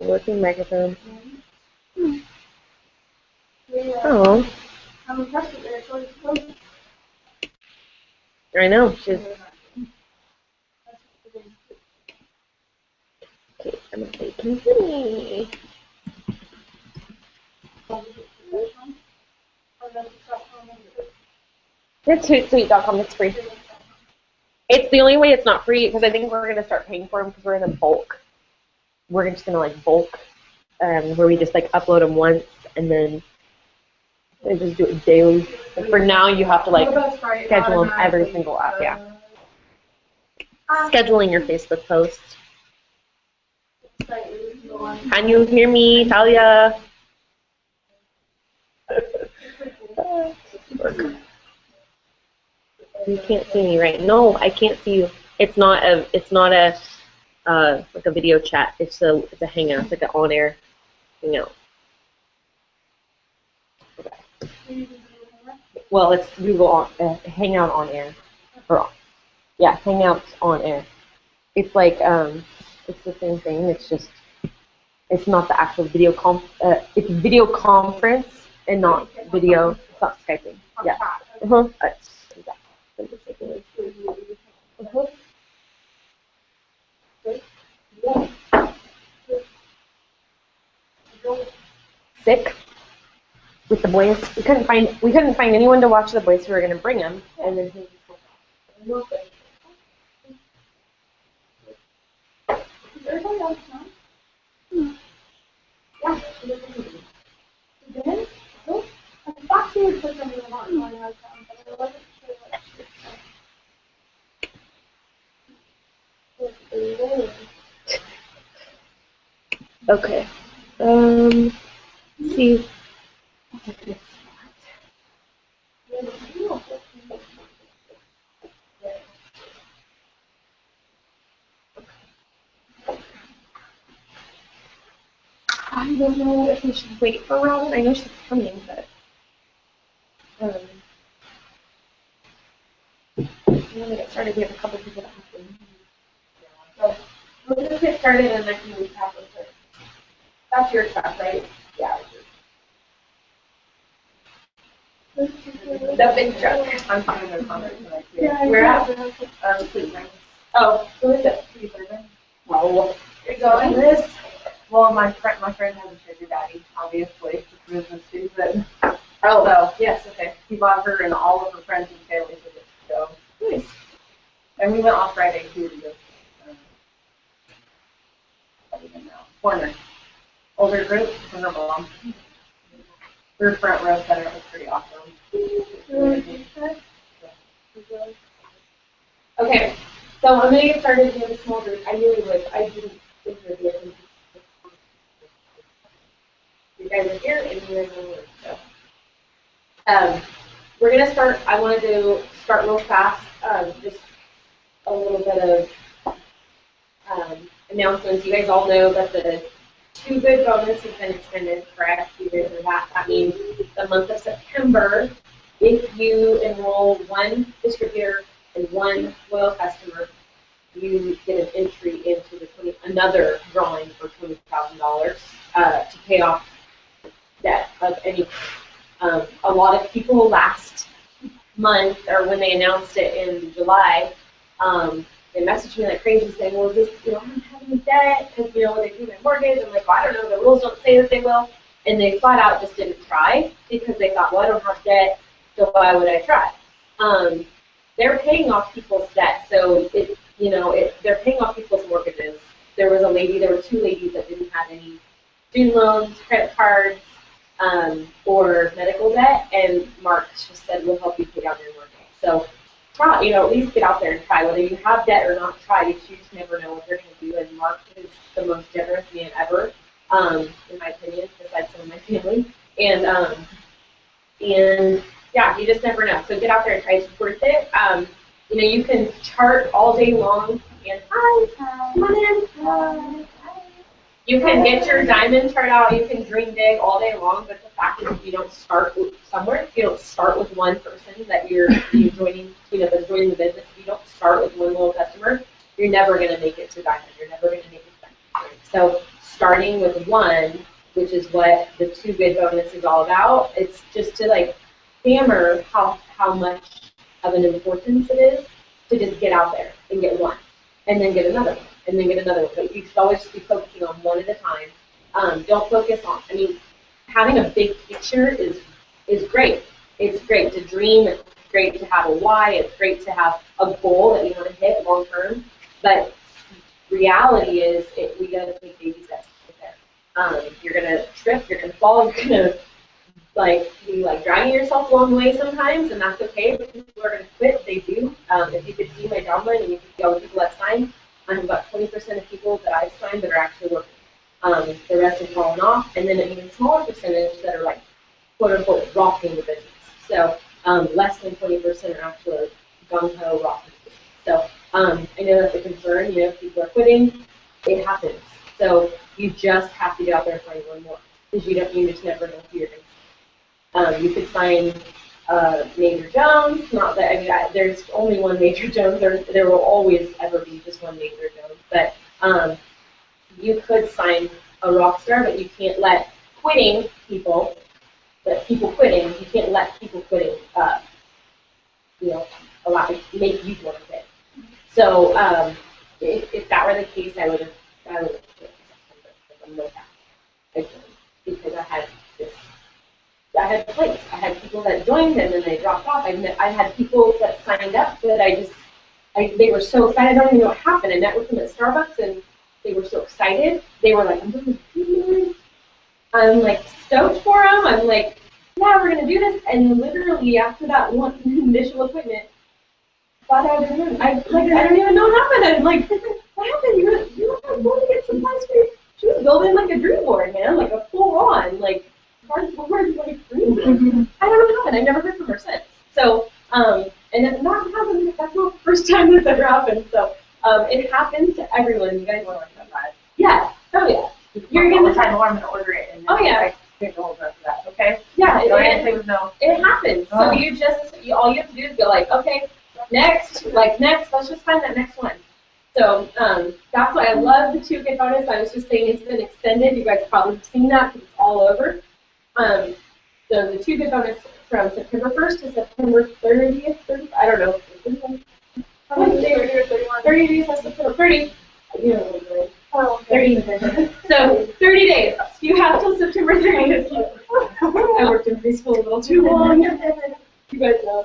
Working microphone. Oh. I'm impressed with it. I know. She's. Okay, I'm gonna say continue. It's hootsuite.com. It's free. It's the only way it's not free because I think we're gonna start paying for them because we're in a bulk. We're just gonna like bulk, where we just like upload them once and then they just do it daily. But for now, you have to like schedule them every single app. Yeah. Scheduling your Facebook posts. Can you hear me, Talia? You can't see me, right? No, I can't see you. It's not a like a video chat. It's a hangout. It's like an on-air hangout. Okay. Well, it's Google Hangout on air. Or, yeah, Hangouts on air. It's like it's the same thing. It's just it's not the actual video it's video conference and not video. It's not Skyping. Yeah. Sick with the boys. We couldn't find anyone to watch the boys, so we were gonna bring them, and then he. Everybody else know? Yeah. Then, I thought she would put them in the bottom when I was down, but I wasn't sure what she was. Okay. See. I don't know if we should wait for Robin. I know she's coming, but I'm gonna get started. We have a couple people that have to. So we'll just get started and then we have to. That's your stuff, right? Yeah. The big truck. I'm finding their comments. Yeah, we're at oh, who is it? No. You're going this? Well, my friend has a sugar daddy, obviously, which is stupid. Oh, So yes, okay. he bought her and all of her friends and family tickets to go. Nice. And we went off Friday too to go. Corner. Older group and her mom. Her front row center was pretty awesome. Okay, so I'm going to get started with a small group. I really would. I didn't think there would be anything. You guys are here and you're in the room. So, we're going to start. I wanted to start real fast. Just a little bit of announcements. You guys all know that the Too Good bonus has been extended, correct? You guys know that. That means the month of September, if you enroll one distributor and one loyal customer, you get an entry into another drawing for $20,000 to pay off debt of any. A lot of people last month, or when they announced it in July, they messaged me like crazy saying, well, is this, I'm having debt because, they pay my mortgage. I'm like, well, I don't know. The rules don't say that they will. And they flat out just didn't try because they thought, well, I don't have debt, so why would I try? They're paying off people's debt. So, they're paying off people's mortgages. There were two ladies that didn't have any student loans, credit cards, or medical debt. And Mark just said, we'll help you pay down your mortgage. So, try, at least get out there and try. Whether you have debt or not, try, because you just never know what they're going to do. And Mark is the most generous man ever, in my opinion, besides some of my family. And yeah, you just never know. So get out there and try. It's worth it. You can chart all day long. And hi, come on in. You can get your diamond chart out. You can dream big all day long. But the fact is, if you don't start somewhere, if you don't start with one person that you're joining, that's joining the business, if you don't start with one little customer, you're never going to make it to diamond. You're never going to make it to diamond. So starting with one, which is what the 2 good bonus is all about, it's just to like hammer how much of an importance it is to just get out there and get one, and then get another one, and then get another one. But you should always just be focusing on one at a time. Don't focus on, I mean, having a big picture is great. It's great to dream. It's great to have a why. It's great to have a goal that you want to hit long term. But reality is, we got to take baby steps to get there. You're gonna trip. You're gonna fall. You're gonna be dragging yourself along the way sometimes, and that's okay. But people are gonna quit. They do. If you could see my downline and you could see all the people that signed, I have about 20% of people that I've signed that are actually working. The rest have fallen off, and then an even smaller percentage that are like, quote unquote, rocking the business. So less than 20% are actually gung-ho rocking the business. So I know that's a concern, people are quitting, it happens. So you just have to get out there and find one more, because you just never know who you're going to see. You could sign Major Jones, not that, there's only one Major Jones, there will always ever be just one Major Jones, but you could sign a rock star, but you can't let people quitting, you can't let people quitting, make you want to quit. So if that were the case, I would have quit September, because I had plates. I had people that joined and then they dropped off. I had people that signed up that they were so excited. I don't even know what happened. I met with them at Starbucks and they were so excited. They were like, I'm like stoked for them. I'm like, yeah, we're gonna do this. And literally after that one initial appointment, I don't even know what happened. I'm like, what happened? You were going to get supplies for you. She was building like a dream board, man, like a full on, like cardboard, like dream board. I don't know what happened. I've never heard from her since. So, and that's not the first time that's ever happened. So, it happens to everyone. You guys want to like that? Yeah. Oh yeah. You're gonna decide, I'm gonna order it. And then I take the whole rest of that. Okay. Yeah. It happens. So all you have to do is go like, okay. Next, let's just find that next one. So that's why I love the 2 good bonus. I was just saying it's been extended. You guys probably have seen that because it's all over. So the 2 good bonus from September 1st to September 30th, I don't know. How many days are here? 30 days on September 30. You know, 30. So 30 days. You have till September 30th. I worked in preschool a little too long. You guys know.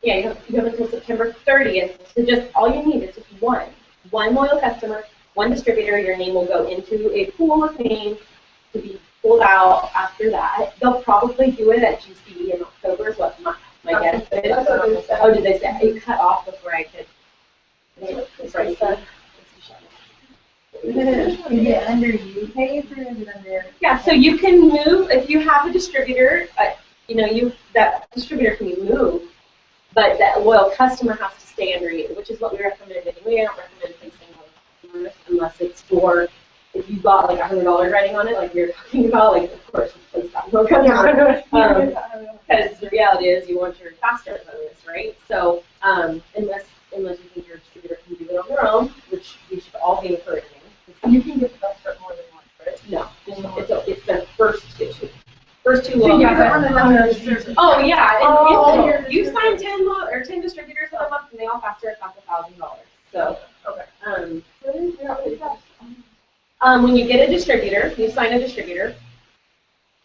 You have until September 30th. So just all you need is just one loyal customer, one distributor. Your name will go into a pool of names to be pulled out after that. They'll probably do it at GCE in October is what my guess is. Oh, did they say it cut off before I could? Sorry. Is it under you, Paige, or is it under? Yeah, so you can move if you have a distributor. That distributor can be moved, but that loyal customer has to stay under you, which is what we recommend anyway. I don't recommend placing loyal customers unless it's for if you got like $100 writing on it, like we were talking about. Like, of course, you place that loyal customer because the reality is you want your faster bonus, right? So unless you think your distributor can do it on their own, which we should all be encouraging. You can get the best for more than once, right? No, it's the first two. First 2 loyal. Oh yeah, and you sign 10 distributors in a month, and they all cost $1,000. So when you get a distributor, you sign a distributor,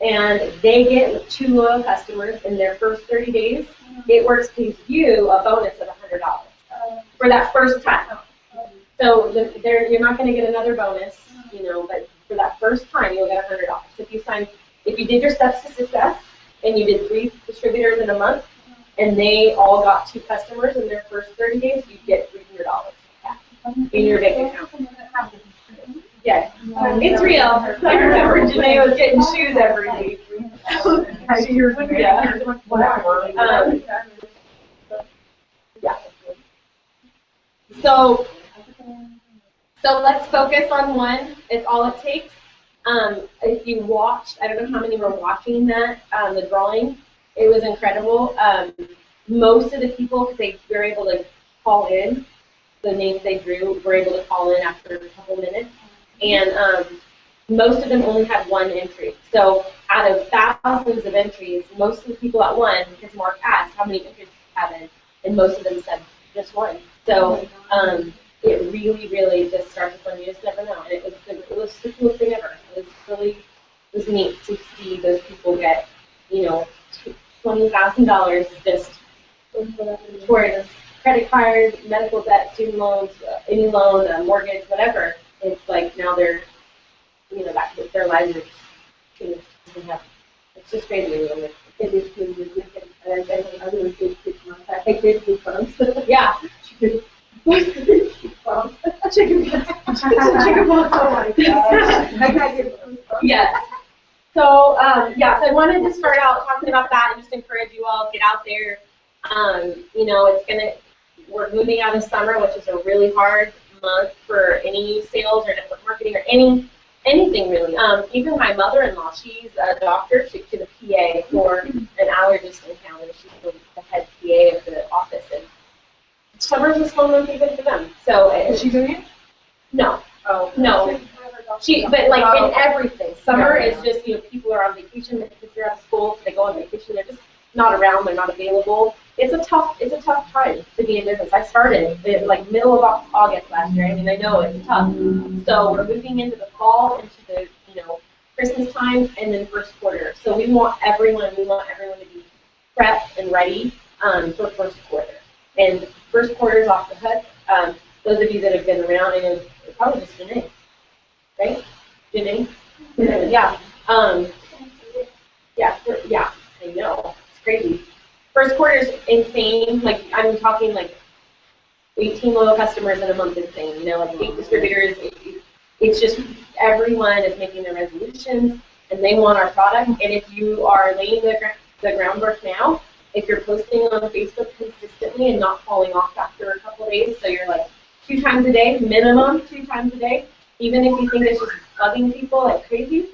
and they get 2 loyal customers in their first 30 days. It works pays you a bonus of $100 for that first time. So you're not going to get another bonus, but for that first time you'll get $100. If you did your steps to success and you did 3 distributors in a month and they all got 2 customers in their first 30 days, you get $300 in your bank account. Yeah, it's real. I remember Janae was getting shoes every week. So let's focus on one. It's all it takes. If you watched, I don't know how many were watching that, the drawing, it was incredible. Most of the people, because they were able to call in, the names they drew were able to call in after a couple minutes. And most of them only had one entry. So out of thousands of entries, most of the people that won, because Mark asked how many entries you have in, and most of them said just one. So it really, really just starts with one. You just never know. And it was the coolest thing ever. It was neat to see those people get, $20,000 just towards credit card, medical debt, student loans, any loan, mortgage, whatever. It's like now they're, that their lives are just, it's just crazy. It is really good. And I really did 6 months. I think they do funds. Yeah. Chicken funds. Chicken funds. Chicken funds. Oh my gosh. I got your funds. Yes. So, so I wanted to start out talking about that and just encourage you all to get out there. We're moving out of summer, which is a really hard month for any sales or network marketing or anything really. Even my mother-in-law, she's a doctor. She's a PA for an allergist in town, and she's the head PA of the office. And summer's a slow month even for them. So Is she doing it? No. Oh. No. But like in everything, summer is just, people are on vacation, the kids are out of school, so they go on vacation, they're just not around, they're not available. It's a tough time to be in business. I started in like middle of August last year. I mean, I know it's tough. So we're moving into the fall, into the, Christmas time, and then first quarter. So we want everyone to be prepped and ready for first quarter. And first quarter is off the hook. Those of you that have been around, I know it's probably just Janae. Right? Janae? Yeah. Yeah, I know. It's crazy. First quarter is insane. Like, I'm talking like 18 loyal customers in a month insane. Like 8 distributors. It's just everyone is making their resolutions and they want our product. And if you are laying the groundwork now, if you're posting on Facebook consistently and not falling off after a couple of days, so you're like 2 times a day, minimum 2 times a day, even if you think it's just bugging people like crazy,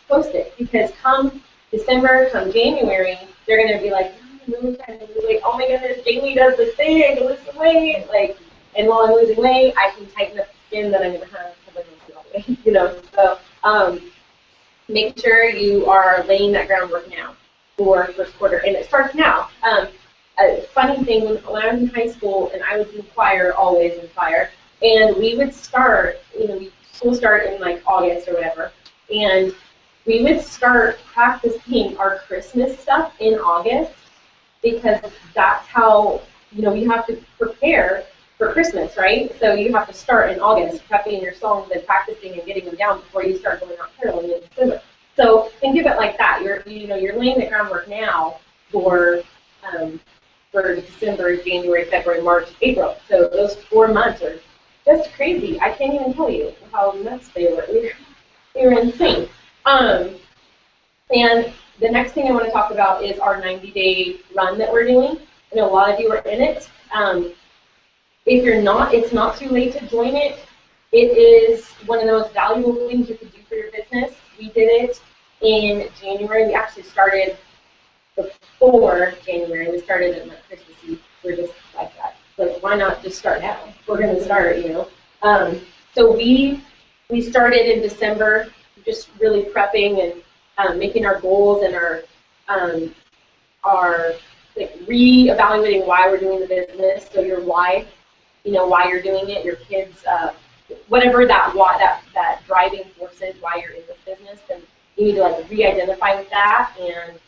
post it. Because come December, come January, they're going to be like, I'm really trying to lose weight. Oh my goodness, Jamie does this thing, lose some weight. Like, and while I'm losing weight, I can tighten up the skin that I never had because I lose weight. So make sure you are laying that groundwork now for first quarter, and it starts now. A funny thing, when I was in high school, and I was in choir, always in choir, and we would start, school start in like August or whatever, and we would start practicing our Christmas stuff in August, because that's how, we have to prepare for Christmas, right? So you have to start in August, prepping your songs and practicing and getting them down before you start going out caroling in December. So think of it like that. You're laying the groundwork now for December, January, February, March, April. So those 4 months are just crazy. I can't even tell you how nuts they were. They were insane. And the next thing I want to talk about is our 90-day run that we're doing. I know a lot of you are in it. If you're not, it's not too late to join it. It is one of the most valuable things you could do for your business. We did it in January. We actually started before January. We started at Christmas Eve. We're just like that. Like, why not just start now? We're going to start, So we started in December, just really prepping and making our goals and our re-evaluating why we're doing the business. So your why, why you're doing it, your kids, whatever that driving force is, why you're in this business, then you need to like re-identify with that and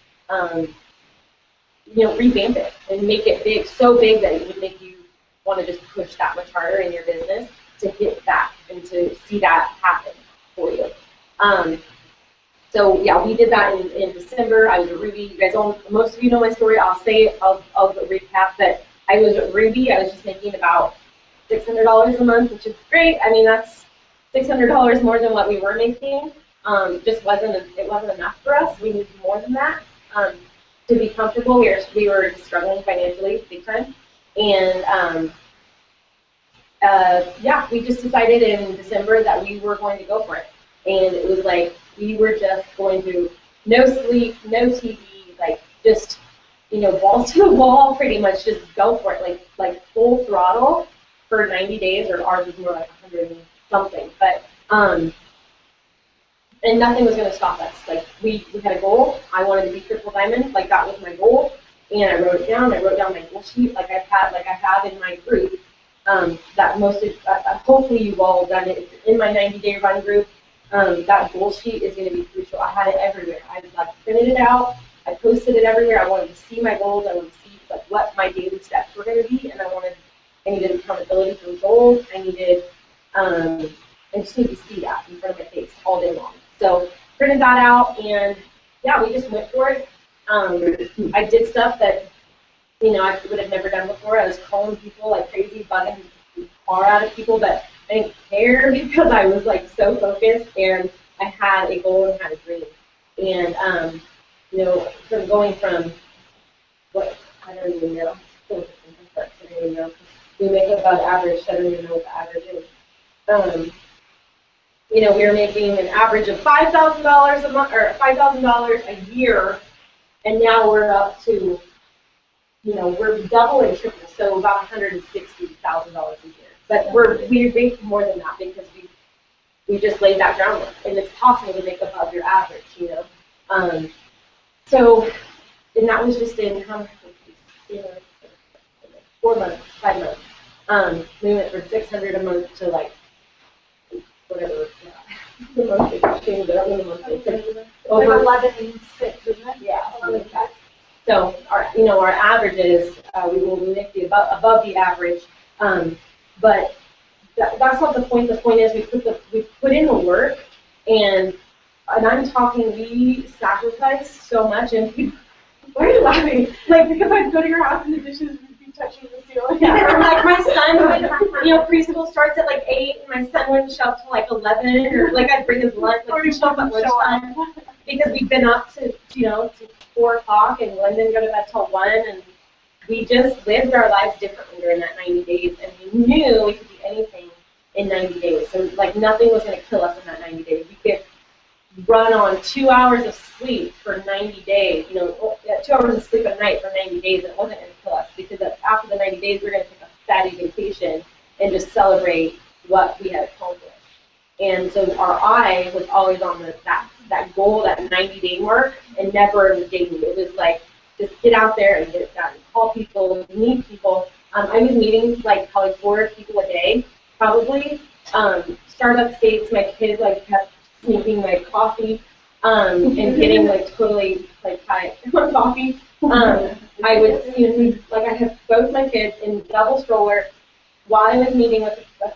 revamp it and make it big, so big that it would make you want to just push that much harder in your business to hit that and to see that happen for you. So yeah, we did that in December. I was at Ruby. You guys most of you know my story. I'll recap that I was at Ruby. I was just making about $600 a month, which is great. I mean, that's $600 more than what we were making. It wasn't enough for us. We needed more than that to be comfortable. We were struggling financially big time, and we just decided in December that we were going to go for it. And it was like we were just going to no sleep, no TV, like just balls to the wall, pretty much just go for it, like full throttle for 90 days, or ours was more like 100 and something, but, and nothing was going to stop us. Like, we had a goal. I wanted to be triple diamond. Like, that was my goal. And I wrote it down. I wrote down my goal sheet like I have in my group. That most of, hopefully you've all done it. If you're in my 90-day run group, that goal sheet is going to be crucial. I had it everywhere. I like printed it out. I posted it everywhere. I wanted to see my goals. I wanted to see like what my daily steps were going to be, and I needed accountability for goals. I just need to see that in front of my face all day long. So printed that out, and yeah, we just went for it. I did stuff that, you know, I would have never done before. I was calling people like crazy, bugging the car out of people, but I didn't care because I was like so focused, and I had a goal and had a dream. And you know, from going from what I don't even know, I don't even know. We make about average. I don't even know what the average is. You know, we were making an average of $5,000 a month, or $5,000 a year, and now we're up to, you know, we're double and triple, so about $160,000 a year. But we make more than that because we just laid that groundwork, and it's possible to make above your average, you know. So, and that was just in how much? You know, 4 months, 5 months. We went from 600 a month to like whatever. The monthly exchange, I don't know the monthly. Over 11 and 6, isn't it? Yeah, something like that. So our averages, we will make the above the average, but that's not the point. The point is we put in the work, and I'm talking, we sacrifice so much, and people, why are you laughing? Like, because I'd go to your house and the dishes would be touching the ceiling. Yeah. Or like my son would, you know, preschool starts at like 8, and my son wouldn't show up till like 11, or like I'd bring his lunch, like he'd show up at lunchtime, because we've been up to, you know, to 4 o'clock, and Lyndon go to bed till 1, and we just lived our lives differently during that 90 days, and we knew we could do anything in 90 days. So like nothing was going to kill us in that 90 days. We could run on 2 hours of sleep for 90 days, you know, 2 hours of sleep at night for 90 days, and it wasn't going to kill us, because after the 90 days, we're going to take a fatty vacation and just celebrate what we had accomplished. And so our eye was always on that goal, that 90-day mark, and never negating it. It was like, just get out there and get it done. Call people, meet people. I was meeting like probably 4 people a day, probably. Starbucks dates, my kids like kept sneaking my coffee, and getting like totally like high on coffee. I would, you know, like I had both my kids in double stroller while I was meeting with a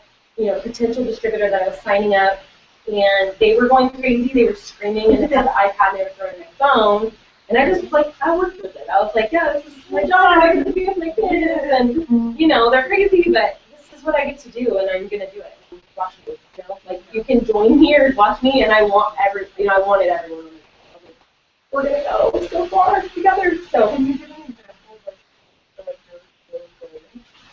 potential distributor that I was signing up, and they were going crazy. They were screaming, and they had the iPad, and they were throwing my phone. And I just like, I worked with it. I was like, yeah, this is my job. I get to be with my kids, and you know, they're crazy, but this is what I get to do, and I'm gonna do it. Watch me, you know? Like, you can join me or watch me, and I wanted everyone. We're gonna go so far together. So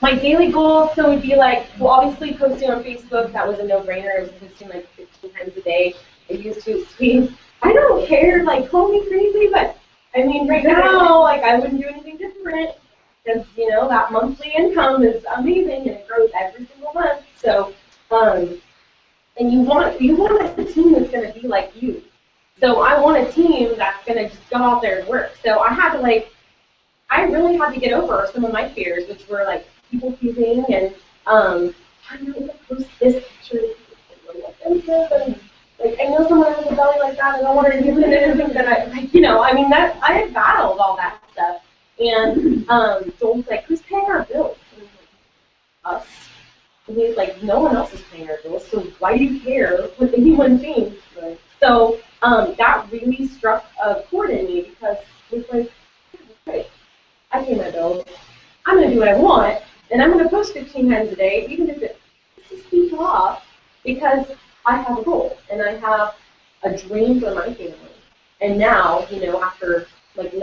my daily goal would be like, well, obviously posting on Facebook. That was a no-brainer. I was posting like 15 times a day. I used to tweet. I don't care, like, call me crazy, but I mean, right now, like, I wouldn't do anything different, because, you know, that monthly income is amazing, and it grows every single month. So, and you want a team that's going to be like you. So I want a team that's going to just go out there and work. So I really had to get over some of my fears, which were like people pleasing, and I'm not going to post this picture. And, like, I know someone has a belly like that, and I want to do anything that I, like, you know, I mean, that I had battled all that stuff. And Joel's like, who's paying our bills? And I'm like, us. And he's like, no one else is paying our bills, so why do you care what anyone thinks? Right. So that really struck a chord in me, because it's like, okay, I pay my bills. I'm going to do what I want, and I'm going to post 15 times a day, even if it pisses people off, because I have a goal, and I have a dream for my family. And now, you know, after, like,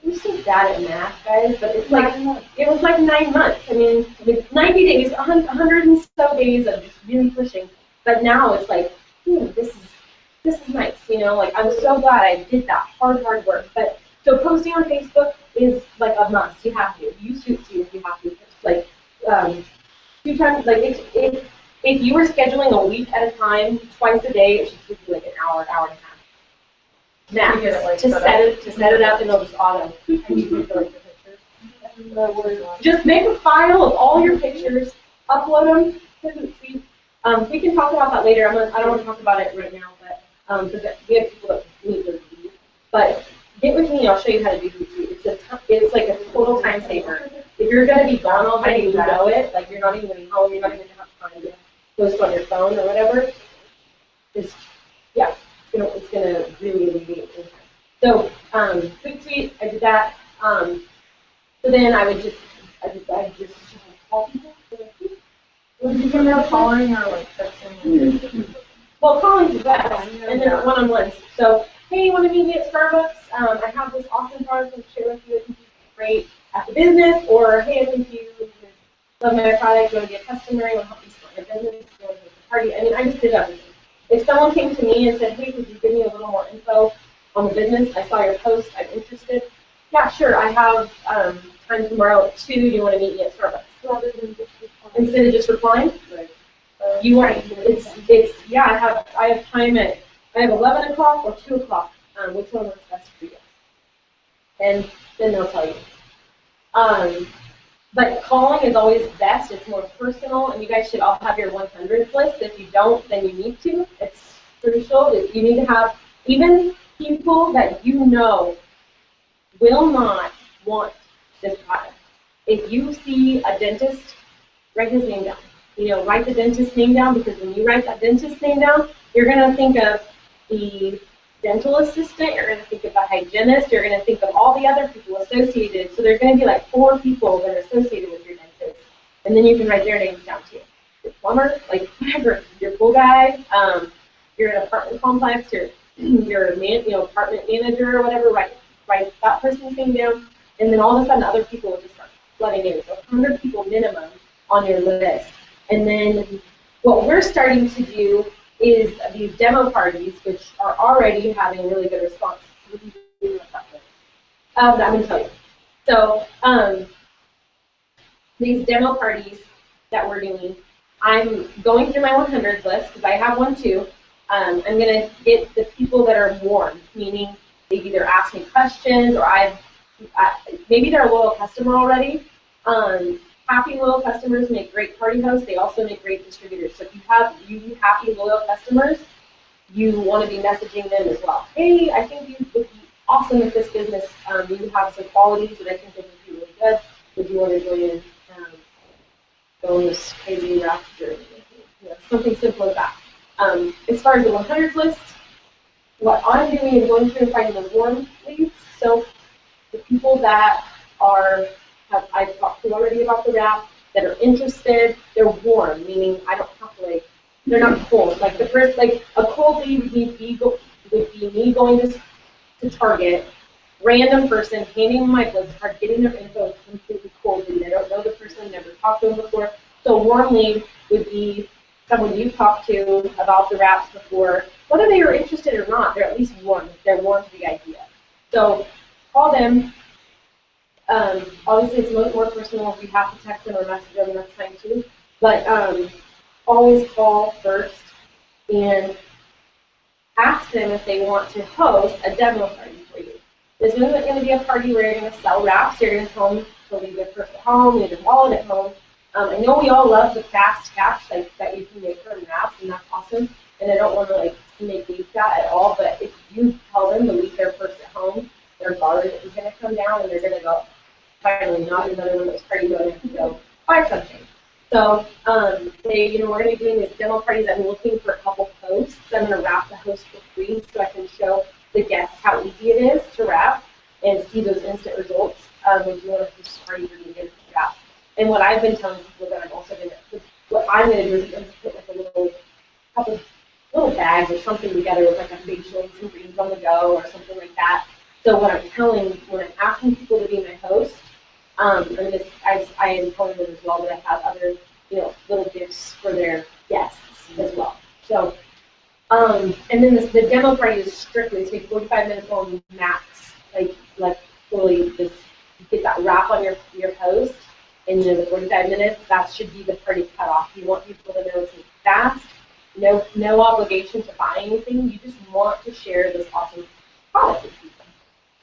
I'm so bad at math, guys, but it's like, it was like 9 months. I mean, 90 days, 100 and so days of just really pushing. But now it's like, this is nice, you know, like, I'm so glad I did that hard work. But, so posting on Facebook is like a must. You have to. You shoot you, you have to. Like, 2 times, like if you were scheduling a week at a time, twice a day, it should take you like an hour, hour and a half. Max, to set it up, and it'll just auto. Just make a file of all your pictures, upload them to Hootsuite. We can talk about that later. I don't want to talk about it right now, but because we have people that need those videos. But get with me, I'll show you how to do Hootsuite. It's like a total time saver. If you're going to be gone all day, you know it. Like you're not even going to be home, you're not even going to have time to post on your phone or whatever. It's going to really alleviate your time. So Hootsuite, I did that. So then I just call people. Would you prefer calling or like texting? Well, calling's the best, and then one-on-ones. So, hey, you want to meet me at Starbucks? I have this awesome product to share with you. I think it's great at the business, or hey, I think you love my product. You want to be a customer? You want to help me start your business? You want to go to a party? I mean, I just did everything. If someone came to me and said, hey, could you give me a little more info on the business? I saw your post. I'm interested. Yeah, sure. I have time tomorrow at 2. Do you want to meet me at Starbucks? Rather than just instead of just replying. Right. You are. I have time at. I have 11 o'clock or 2 o'clock. Which one works best for you? And then they'll tell you. But calling is always best. It's more personal, and you guys should all have your 100s list. If you don't, then you need to. It's crucial that you need to have even people that you know will not want this product. If you see a dentist, write his name down. Write the dentist's name down, because when you write that dentist's name down, you're going to think of the dental assistant, you're going to think of the hygienist, you're going to think of all the other people associated. So there's going to be like 4 people that are associated with your dentist. And then you can write their names down too. Your plumber, like whatever, your pool guy, you're an apartment complex, your apartment manager or whatever, write that person's name down. And then all of a sudden other people will just start flooding in. So 100 people minimum on your list. And then what we're starting to do is these demo parties, which are already having really good response. I'm going to tell you. So these demo parties that we're doing, I'm going through my 100s list, because I have one too. I'm going to get the people that are warm, meaning they've either asked me questions or maybe they're a loyal customer already. Happy loyal customers make great party hosts. They also make great distributors. So if you have happy loyal customers, you want to be messaging them as well. Hey, I think you would be awesome at this business. You have some qualities that I think would be really good. Would you want to join in, go on this crazy rap journey? Something simple as that. As far as the 100s list, what I'm doing is going through and finding the warm leads. So the people that I've talked to already about the wrap, that are interested, they're warm, meaning I don't have to they're not cold. Like the first, a cold lead would be me going to Target, random person, handing them my business card, getting their info, completely cold lead. I don't know the person, never talked to them before. So warm lead would be someone you've talked to about the wraps before, whether they are interested or not, they're at least warm. They're warm to the idea. So call them. Obviously, it's a little more personal. If you have to text them or message them, that's fine too. But always call first and ask them if they want to host a demo party for you. This isn't going to be a party where you're going to sell wraps. You're going to tell them to leave their purse at home, leave their wallet at home. I know we all love the fast cash that you can make from wraps, and that's awesome. And I don't want to make that at all. But if you tell them to leave their purse at home, their guard is going to come down, and they're going to go, finally, not another one of those parties where they have to go buy something. So we're going to be doing these demo parties. I'm looking for a couple posts. I'm going to wrap the host for free so I can show the guests how easy it is to wrap and see those instant results when you want to host a party where you get to wrap. And what I've been telling people that I'm also going to, what I'm going to do is I'm going to put a couple little bags or something together with a facial and some greens on the go or something like that. So when I'm asking people to be my host, I am telling them as well that I have other, little gifts for their guests as well. So, and then the demo party is strictly take 45 minutes long max, fully just get that wrap on your host, And the 45 minutes, that should be the party cutoff. You want people to know it's fast, no obligation to buy anything. You just want to share this awesome product with people.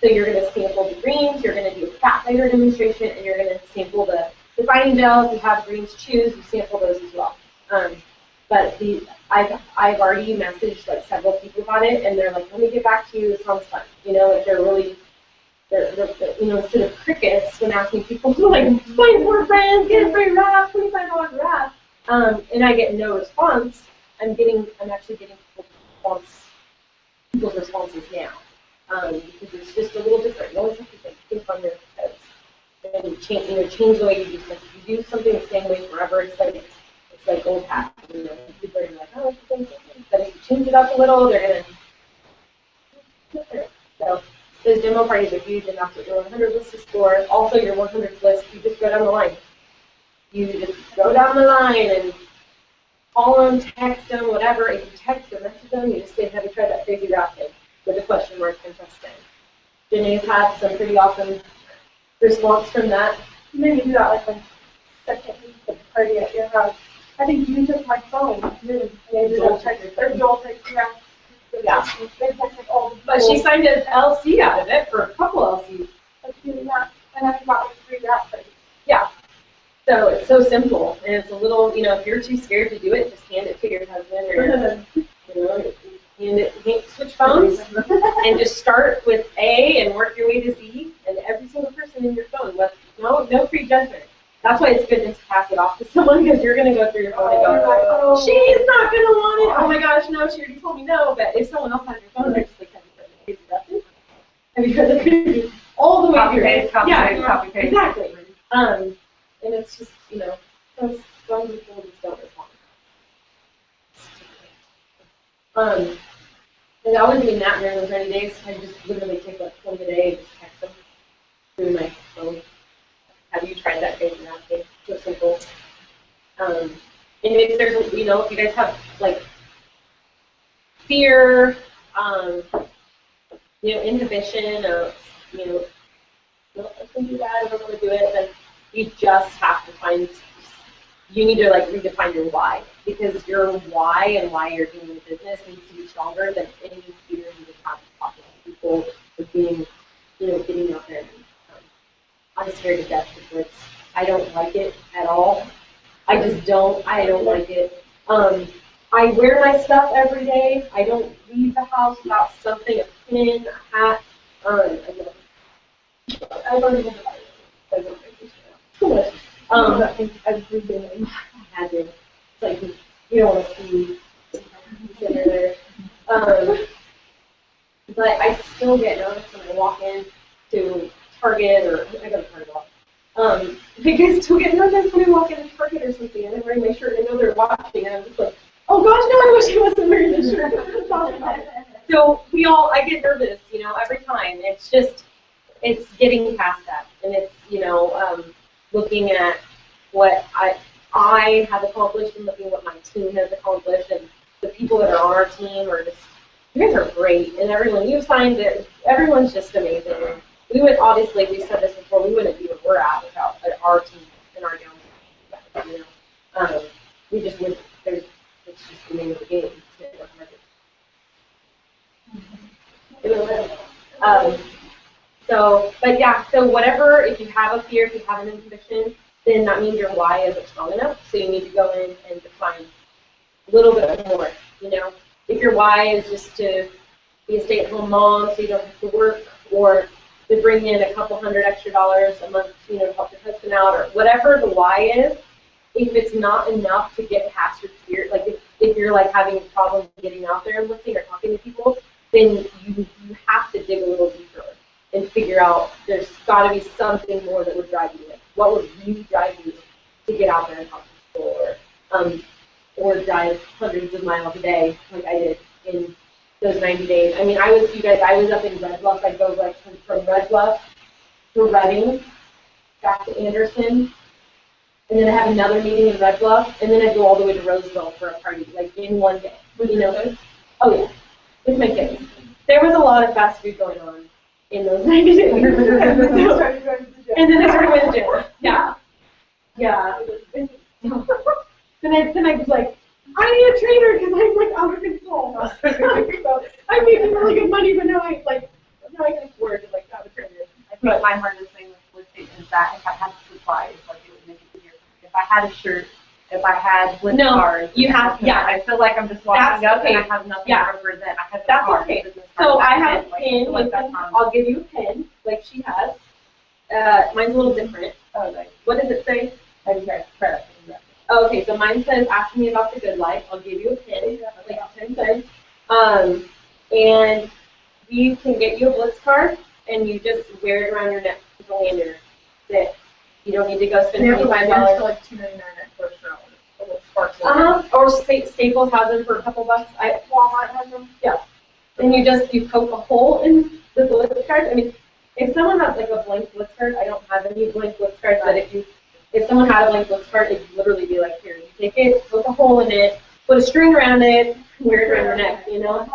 So you're going to sample the greens, you're going to do a fat fighter demonstration, and you're going to sample the defining gel. If you have greens choose, you sample those as well. But I've already messaged like several people about it, and they're like, let me get back to you. It sounds fun. Like they're really, instead of crickets when asking people to like, find more friends, get a free wrap, $25 wrap, and I get no response. I'm actually getting people's responses now, because it's just a little different. You always have to think on your toes and change the way you do stuff. If you do something the same way forever, it's like old hat. People are like, oh, it's the same thing. But if you change it up a little, they're gonna. So those demo parties are huge, and that's what your 100 list is for. Also, your 100 list, you just go down the line. You just go down the line and call them, text them, whatever. If you text or message them, you just say, have you tried that crazy wrap thing with a question mark and press send. Janae's had some pretty awesome response from that. Maybe do that like a second week of the party at your house. I think you took my phone. Joel texted her. Joel texted, yeah. They texted all the But she signed an LC out of it, for a couple LCs. Like doing that, and I got like 3 wrap parties. Yeah. So it's so simple, and it's a little, if you're too scared to do it, just hand it to your husband or switch phones and just start with A and work your way to Z, and every single person in your phone, no prejudgment. That's why it's good to pass it off to someone, because you're going to go through your phone and go, she's not going to want it. Oh my gosh, no, she already told me no. But if someone else has your phone, they're just like, have you heard the crazy all the way through? Copy paste. Exactly. And it's just, some people just don't respond. And I wasn't even that during those 90 days. I just literally take like 20 a day and just text them through my phone. Have you tried that crazy wrap thing? So simple. And if there's, if you guys have like fear, inhibition of, I can do that, I don't want to do it, then you just have to you need to like redefine your why, because your why and why you're doing the business needs to be stronger than any fear you would have talking to people or being, getting out there. I'm scared to death of this. I don't like it at all. I don't like it. I wear my stuff every day. I don't leave the house without something, a pin, a hat. I don't even have every day. I had to. It's like, you don't want to see sitting there. But I still get noticed when I walk in to Target, or I go to Target a lot. Because to get noticed when I walk into Target or something, and I'm wearing my shirt, and I know they're watching, and I'm just like, oh gosh, no, I wish I wasn't wearing this shirt. So I get nervous, every time. It's getting past that, and it's, looking at what I have accomplished and looking at what my team has accomplished, and the people that are on our team are just, you guys are great, and everyone you've signed it, everyone's just amazing. We would, obviously, we said this before, we wouldn't be where we're at without our team and our down. We just wouldn't, it's just the name of the game. So whatever, if you have a fear, if you have an inhibition, then that means your why isn't strong enough, so you need to go in and define a little bit more, If your why is just to be a stay-at-home mom so you don't have to work, or to bring in a couple $100 extra a month, to help your husband out, or whatever the why is, if it's not enough to get past your fear, like if you're like having a problem getting out there and listening or talking to people, then you have to dig a little deeper and figure out there's got to be something more that would drive you. Like, what would really drive you to get out there and talk to people, or drive hundreds of miles a day like I did in those 90 days. I mean, I was up in Red Bluff. I'd go like from Red Bluff to Redding, back to Anderson, and then I have another meeting in Red Bluff, and then I'd go all the way to Roseville for a party, like in one day. Oh yeah, with my kids. There was a lot of fast food going on in those 90 days. And then I started going to the gym. Yeah. Yeah. Then I was like, I need a trainer because I'm like out of control. So I'm making really good money, but now now I can afford to like have a trainer. I think my hardest thing with it is that if I had supplies, like it would make it easier. If I had a shirt, if I had lip cards, you have, yeah. I feel like I'm just walking up okay. and I have nothing Yeah. to represent. I have That's cards, okay. business So cards, I have that's a it. pin, Like, that's I'll give you a pin, like she has. Mine's a little different. Oh, nice. What does it say? I just got credit. Oh, okay, so mine says, ask me about the good life. I'll give you a pin, like 10 cents. And you can get you a Blitz card, and you just wear it around your neck with a lanyard. That's it. You don't need to go spend $25. For like $2.99 at first round. Or Staples has them for a couple bucks. Walmart has them. Yeah. And you poke a hole in the Blitz card. I mean, if someone has like a blank Blitz card, I don't have any blank Blitz cards, but if someone had a blank Blitz card, it would literally be like, here, you take it, poke a hole in it, put a string around it, wear it around your neck, you know?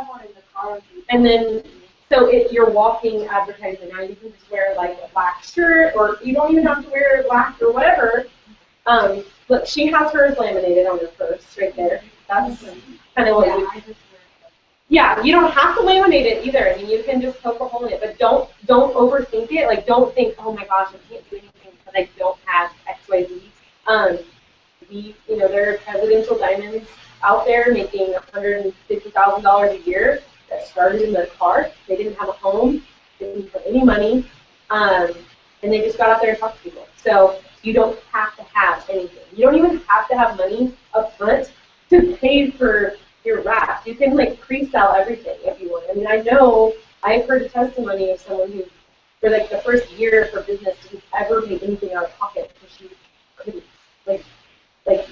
And then, so if you're walking advertising now, you can just wear like a black shirt, or you don't even have to wear black or whatever. Look, she has hers laminated on her purse right there. That's kind of what yeah, you don't have to laminate it either. I mean, you can just poke a hole in it, but don't overthink it. Like, don't think, oh my gosh, I can't do anything because I don't have X, Y, Z. There are presidential diamonds out there making $150,000 a year that started in their car. They didn't have a home, didn't put any money, and they just got out there and talked to people. So you don't have to have anything. You don't even have to have money up front to pay for your wrap. You can like pre-sell everything if you want. I mean, I know I've heard a testimony of someone who, for like the first year of her business, didn't ever pay anything out of pocket because she couldn't. Like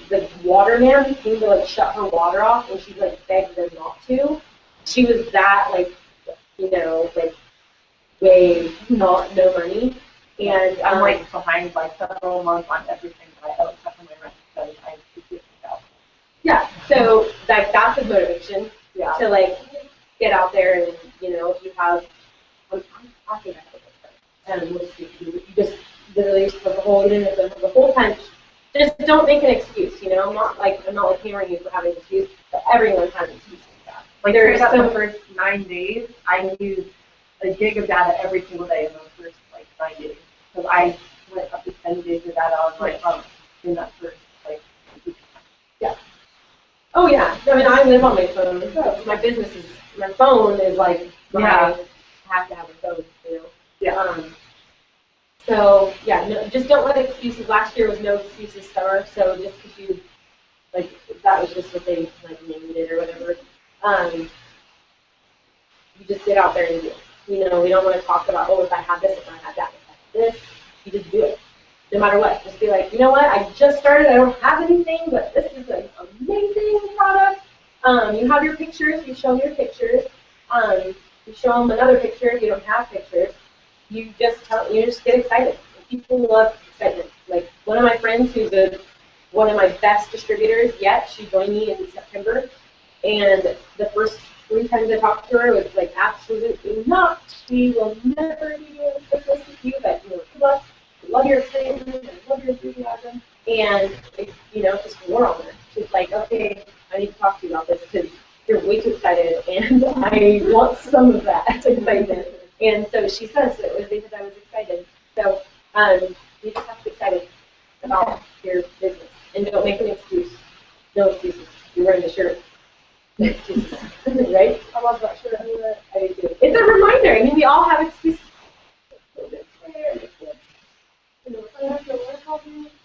the waterman came to like shut her water off, and she like begged them not to. She was that like way no money, and I'm like behind like several months on everything that I owe except for my rent because I keep out. Yeah, so like that's a motivation to like get out there and if you have, I think I have we'll just you just literally put the whole the whole time. Just don't make an excuse. I'm not like hammering you for having an excuse, but everyone has an excuse like that. Like there's the first 9 days, I used a gig of data every single day in those first like 9 days because I went up to 10 gigs of data on my phone in that first like week. Yeah. Oh yeah. I mean, I live on my phone. My business is my phone is like I have to have a phone. Yeah. So yeah, no, just don't let excuses. Last year was no excuses summer, so just because you that was just what they named it or whatever. You just get out there and do it. We don't want to talk about if I have this, if I have that, if I have this. You just do it, no matter what. Just be like, you know what? I just started. I don't have anything, but this is an amazing product. You have your pictures. You show them your pictures. You show them another picture if you don't have pictures. You just get excited. People love excitement. Like one of my friends who's one of my best distributors yet, she joined me in September, and the first 3 times I talked to her was like, absolutely not. We will never be doing business with you, but good luck. I love your excitement. I love your enthusiasm. And it, just wore on her. She's like, okay, I need to talk to you about this because you're way too excited, and I want some of that excitement. And so she says it was because I was excited. So you just have to be excited about your business. And don't make an excuse. No excuses. You're wearing the shirt. No excuses. Right? I love that shirt. I do too. It's a reminder. I mean, we all have excuses.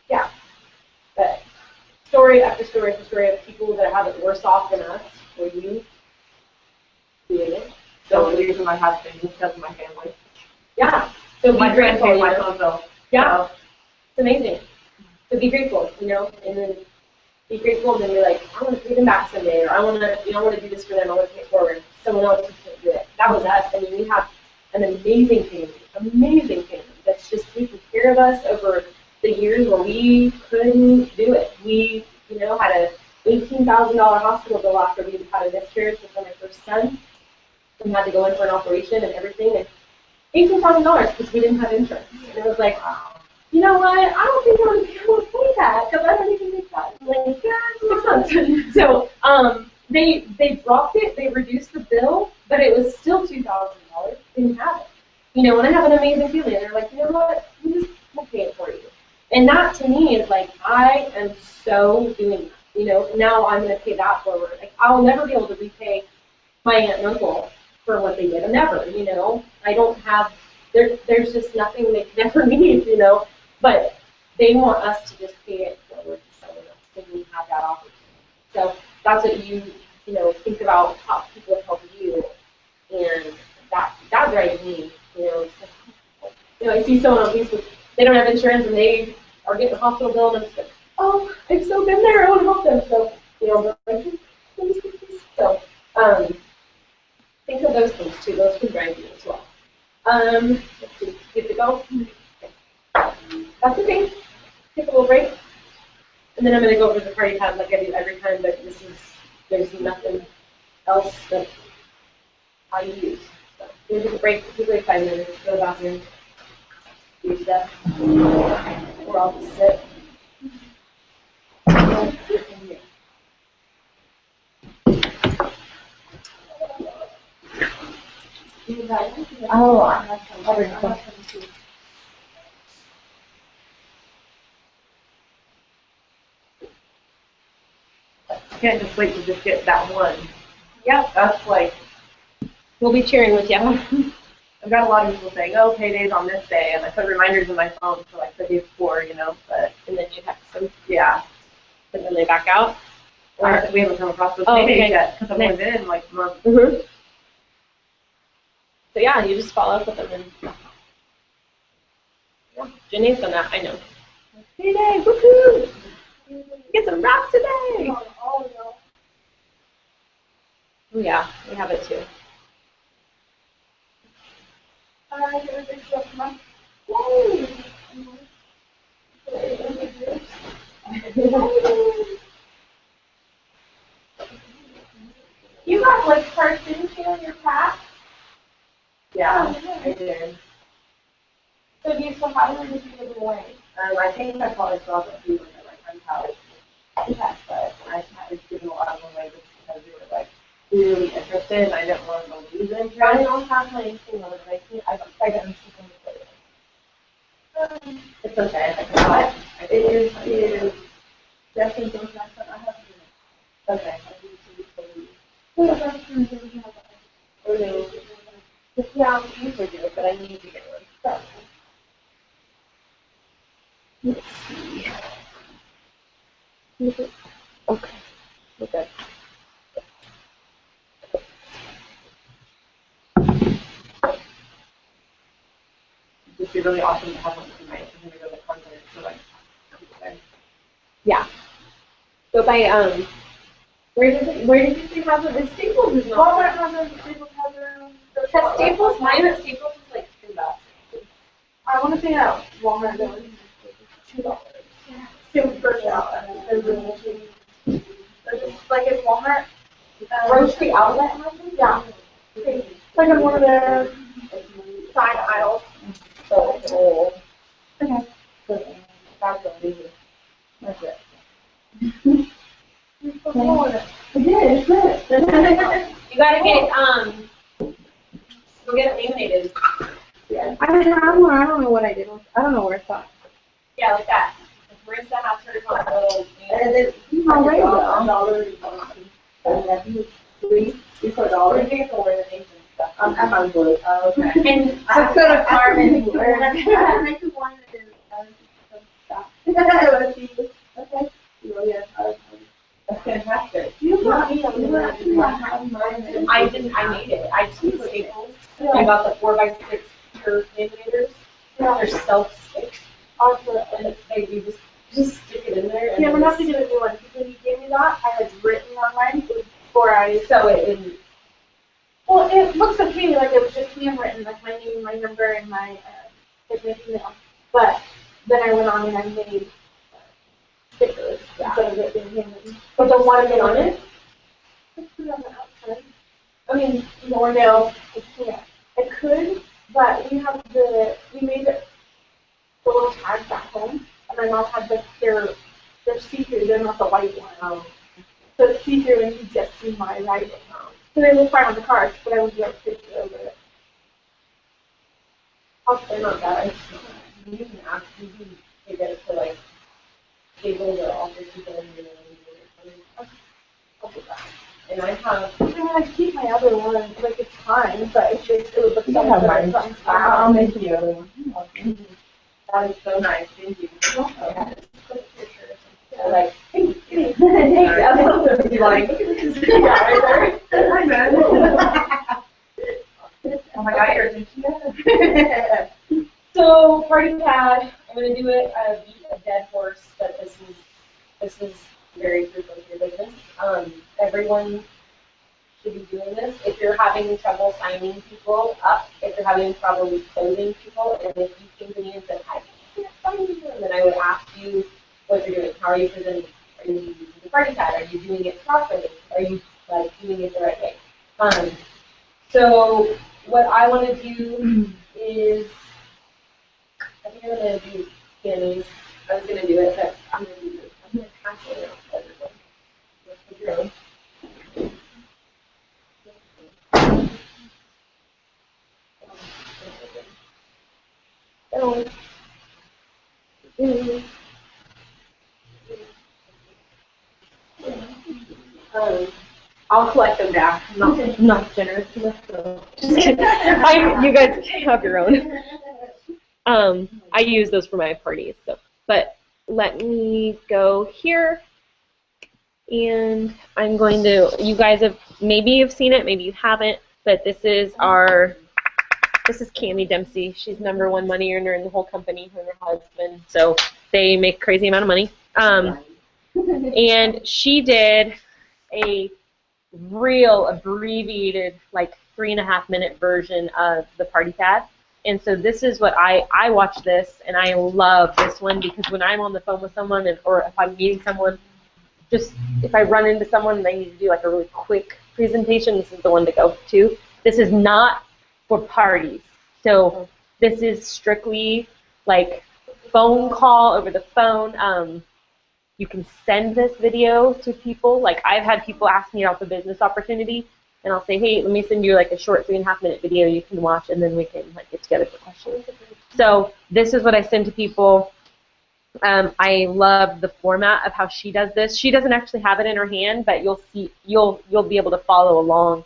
Yeah. But story after story after story of people that have it worse off than us, or you doing it. So the reason I have been because of my family. Yeah. So my grandpa, my phone bill. Yeah. It's amazing. So be grateful, and then be grateful, and then be like, I want to pay them back someday, or I want to do this for them. I want to pay it forward. Someone else who can't do it. That was us. I mean, we have an amazing family that's just taken care of us over the years where we couldn't do it. We, had a $18,000 hospital bill after we had a miscarriage with my first son. We had to go in for an operation and everything, and $18,000 because we didn't have insurance. And it was like, wow. you know what, I don't think I'm going to be able to pay that because I don't even make that in like 6 months. So they dropped it, they reduced the bill, but it was still $2,000. Didn't have it. You know, and I have an amazing feeling. They're like, you know what, we'll pay it for you. And that to me is like, I am so doing that. You know, now I'm going to pay that forward. Like, I'll never be able to repay my aunt and uncle for what they did. Never, you know. I don't have, there's just nothing they can ever need, you know. But they want us to just pay it forward to someone else, and we have that opportunity. So that's what you know, think about how people have helped you, and that drives me, you know. You know, I see someone on Facebook, they don't have insurance, and they are getting a hospital bill, and I'm just like, oh, I've so been there, I want to help them. So, you know, so think of those things too. Those can drive you as well. Let's see, good to go. That's okay. Take a little break, and then I'm going to go over the party pad like I do every time. But there's nothing else that I use. So we'll take a break. Take like 5 minutes. Go to the bathroom. Do stuff. Or I'll just sit. Oh, I have some. I can't just wait to just get that one. Yep. That's like, We'll be cheering with you. I've got a lot of people saying, oh, payday's on this day, and I put reminders in my phone for like the day before, you know, but, And then you text them, yeah. and then they back out. Or we haven't come across those Oh, paydays okay. yet, because I've Nice. only been in like a month. Mm-hmm. So yeah, you just follow up with them, and yeah, Jenny's done that. I know. Payday, woohoo! Get some rocks today. Oh, no. Oh yeah, we have it too. Yay! You got like cards, didn't you, in your pack? Yeah, I did. So do you still have them, or did you give them away? I think I probably saw a few of them at my friend's house. Okay. But I was giving a lot of them away just because they were like really interested, and I didn't want them to lose interest. I don't have my thing on it, but I got them to them. It's okay. I can help. It is definitely those that I have. Okay. Yeah, we usually do it, but I need to get one. Let's see. Okay. Okay. It'd be really awesome to have one tonight. I'm gonna go to the concert, so like. Yeah. So by where did you say have it? The Staples is not. Walmart has them, Staples has them. Because Staples, mine at Staples is like $2. I want to say that Walmart though is $2. Super first out, and they're really cheap. They're just like if Walmart. Grocery outlet has them? Yeah. Crazy. Like in one of their side aisles. So cool. Okay. That's amazing. That's it. You're so cool with it. It's good. You gotta get go get it laminated. Yeah. I have one. I don't know what I did. I don't know where it's at. Yeah, like that. Marissa has hers on a little. And then Oh, right. $4. think it's organization stuff. I'm on board. Okay. And I'm so to Carmen. I make one that is some stuff. Okay. That's fantastic. You got me a You actually have mine. I made it. I took Staples. I got the 4x6 curve laminators. They're self-stick. And you just stick it in there. Yeah, we're gonna have to get a new one because when you gave me that, I had written on mine before I sew it in. Well, it looks okay, like it was just handwritten, like my name, my number, and my like my email. But then I went on and I made stickers instead of it being handwritten. But the one get on it? Let's put it on the outside. I mean, Or no, I can't. I could, but we made it. the little tags back home, and my mom had they're see-through, they're not the white one. So it's see-through and you just see my writing. So they look fine on the cards, but I would do a picture over it. They're not bad. You can ask, you can take it to like tables or office people and you know, I'll do that. And I have. I mean, I keep my other one, like it's fine, but it's just, it would look You so can have good. mine. I'll make the other one. That is so nice. Thank you. Okay. Like, Thanks. you like, Yeah, right there. Hi, man. Oh my God, you're a So party pad, I'm gonna do it, beat a dead horse, but this is very proof of your business. Everyone should be doing this. If you're having trouble signing people up, if you're having trouble closing people, and if you came to me and said, I can't sign you, and then I would ask you what you're doing. How are you presenting? Are you using the party pad? Are you doing it properly? Are you like doing it the right way? So what I want to do is, I think I'm going to do Tammy's. I was going to do it, but I'm going to do this. I'm going to pass it out to everyone. Let's put your own. I'll collect them back. I'm not generous enough. So. Just kidding. You guys can have your own. I use those for my parties. So, but let me go here, and I'm going to. You guys have maybe you've seen it, maybe you haven't. But this is Cammie Dempsey. She's #1 money earner in the whole company, her and her husband. So they make a crazy amount of money. And she did a real abbreviated, like 3.5-minute version of the party pad. And so this is what I watch this, and I love this one because when I'm on the phone with someone, or if I'm meeting someone, just if I run into someone and I need to do like a really quick presentation, this is the one to go to. This is not for parties. So this is strictly like phone call over the phone. You can send this video to people. Like I've had people ask me about the business opportunity, and I'll say, hey, let me send you like a short 3.5-minute video you can watch, and then we can like get together for questions. So this is what I send to people. I love the format of how she does this. She doesn't actually have it in her hand, but you'll be able to follow along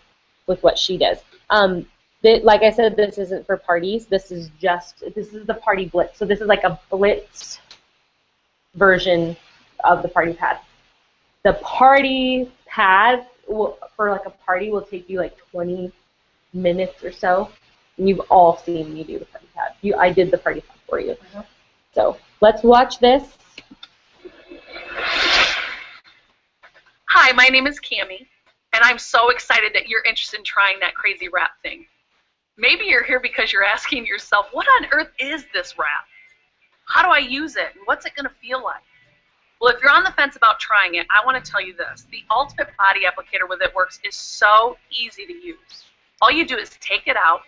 with what she does. Like I said, this isn't for parties. This is the party blitz. So this is like a blitz version of the party pad. The party pad for like a party will take you like 20 minutes or so. And you've all seen me do the party pad. I did the party pad for you. So let's watch this. Hi, my name is Cammie, and I'm so excited that you're interested in trying that crazy wrap thing. Maybe you're here because you're asking yourself, what on earth is this wrap? How do I use it? And what's it going to feel like? Well, if you're on the fence about trying it, I want to tell you this. The Ultimate Body Applicator with It Works is so easy to use. All you do is take it out,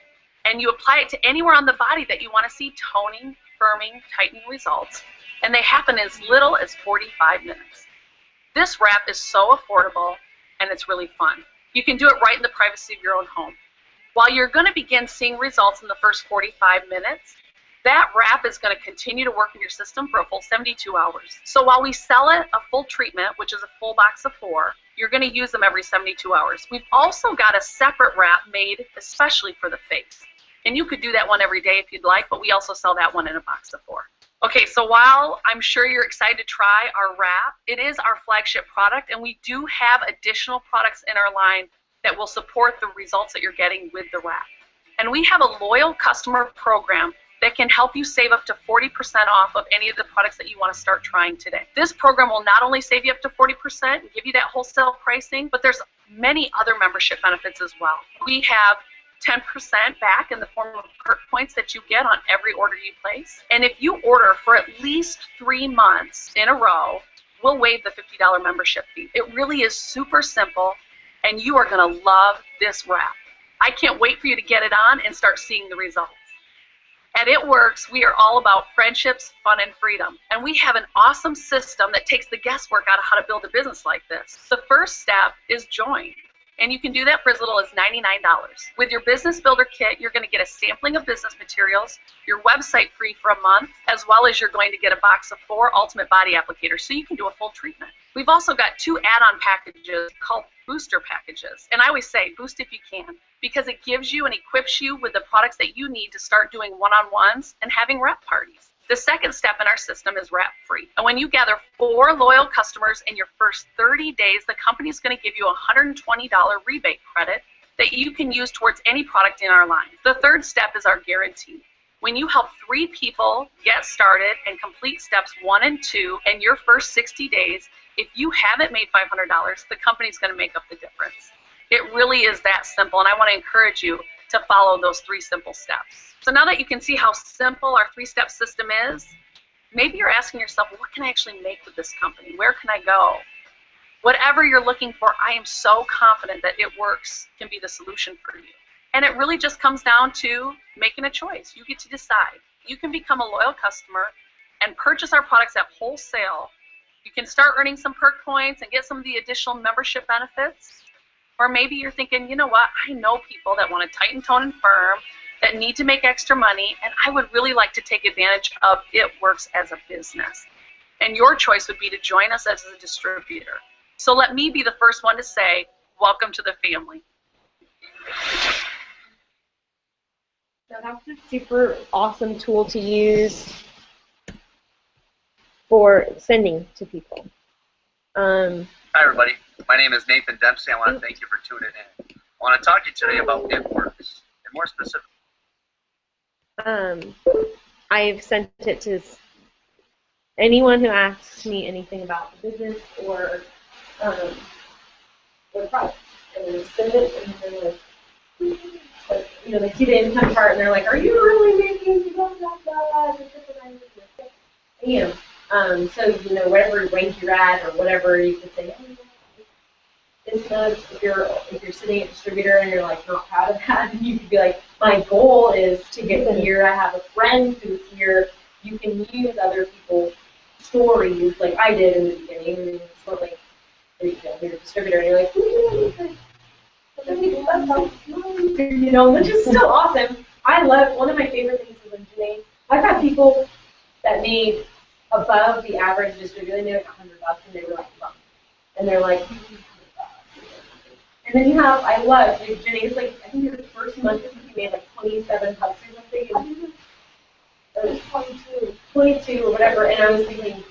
and you apply it to anywhere on the body that you want to see toning, firming, tightening results, and they happen as little as 45 minutes. This wrap is so affordable, and it's really fun. You can do it right in the privacy of your own home. While you're going to begin seeing results in the first 45 minutes, that wrap is going to continue to work in your system for a full 72 hours. So while we sell it a full treatment, which is a full box of 4, you're going to use them every 72 hours. We've also got a separate wrap made especially for the face. And you could do that one every day if you'd like, but we also sell that one in a box of 4. Okay, so while I'm sure you're excited to try our wrap, it is our flagship product, and we do have additional products in our line that will support the results that you're getting with the wrap. And we have a loyal customer program that can help you save up to 40% off of any of the products that you want to start trying today. This program will not only save you up to 40% and give you that wholesale pricing, but there's many other membership benefits as well. We have 10% back in the form of perk points that you get on every order you place. And if you order for at least 3 months in a row, we'll waive the $50 membership fee. It really is super simple, and you are going to love this wrap. I can't wait for you to get it on and start seeing the results. At It Works, we are all about friendships, fun, and freedom. And we have an awesome system that takes the guesswork out of how to build a business like this. The first step is join. And you can do that for as little as $99. With your Business Builder Kit, you're going to get a sampling of business materials, your website free for a month, as well as you're going to get a box of 4 Ultimate Body Applicators so you can do a full treatment. We've also got 2 add-on packages called booster packages. And I always say, boost if you can, because it gives you and equips you with the products that you need to start doing one-on-ones and having rep parties. The second step in our system is wrap free. And when you gather 4 loyal customers in your first 30 days, the company is going to give you a $120 rebate credit that you can use towards any product in our line. The third step is our guarantee. When you help 3 people get started and complete steps 1 and 2 in your first 60 days, if you haven't made $500, the company's going to make up the difference. It really is that simple, and I want to encourage you to follow those 3 simple steps. So now that you can see how simple our 3-step system is, maybe you're asking yourself, what can I actually make with this company? Where can I go? Whatever you're looking for, I am so confident that It Works can be the solution for you. And it really just comes down to making a choice. You get to decide. You can become a loyal customer and purchase our products at wholesale. You can start earning some perk points and get some of the additional membership benefits. Or maybe you're thinking, you know what, I know people that want to tighten, tone, and firm, that need to make extra money, and I would really like to take advantage of It Works as a business. And your choice would be to join us as a distributor. So let me be the first one to say, welcome to the family. So that's a super awesome tool to use for sending to people. Hi, everybody. My name is Nathan Dempsey. I want to thank you for tuning in. I want to talk to you today about It Works, and more specifically. I've sent it to anyone who asks me anything about the business or the product. And they send it, and they're like, you know, they see the income chart, and they're like, "Are you really making blah blah blah?" I am. So you know, whatever rank you're at, or whatever, you could say, "Oh, this month, if you're sitting at distributor and you're like not proud of that, you could be like, my goal is to get here. I have a friend who's here. You can use other people's stories like I did in the beginning. And it's sort of like you're a distributor and you're like, you know, which is still awesome. I love, one of my favorite things is when Janae, I've had people that made above the average distributor. They made like $100 and they were like, bummed. And they're like, and then you have, I love, Janae's like, I think your first month you made like 27 bucks or something. Or it was 22 or whatever. And I was thinking,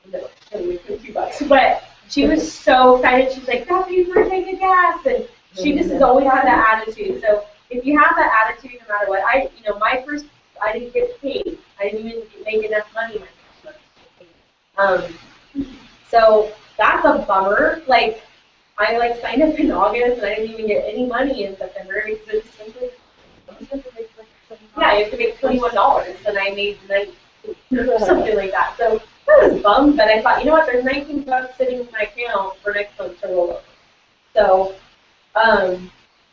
no, $22. But she was so excited. She's like, thank you for taking gas. And she just has always had that attitude. So if you have that attitude, no matter what, I didn't get paid. I didn't even make enough money my first month. So that's a bummer. Like, I signed up in August and I didn't even get any money in September because it's simply, yeah, you have to make $21 and I made $19 or something like that. So that was bummed, but I thought, you know what, there's $19 sitting in my account for next month to roll over. So,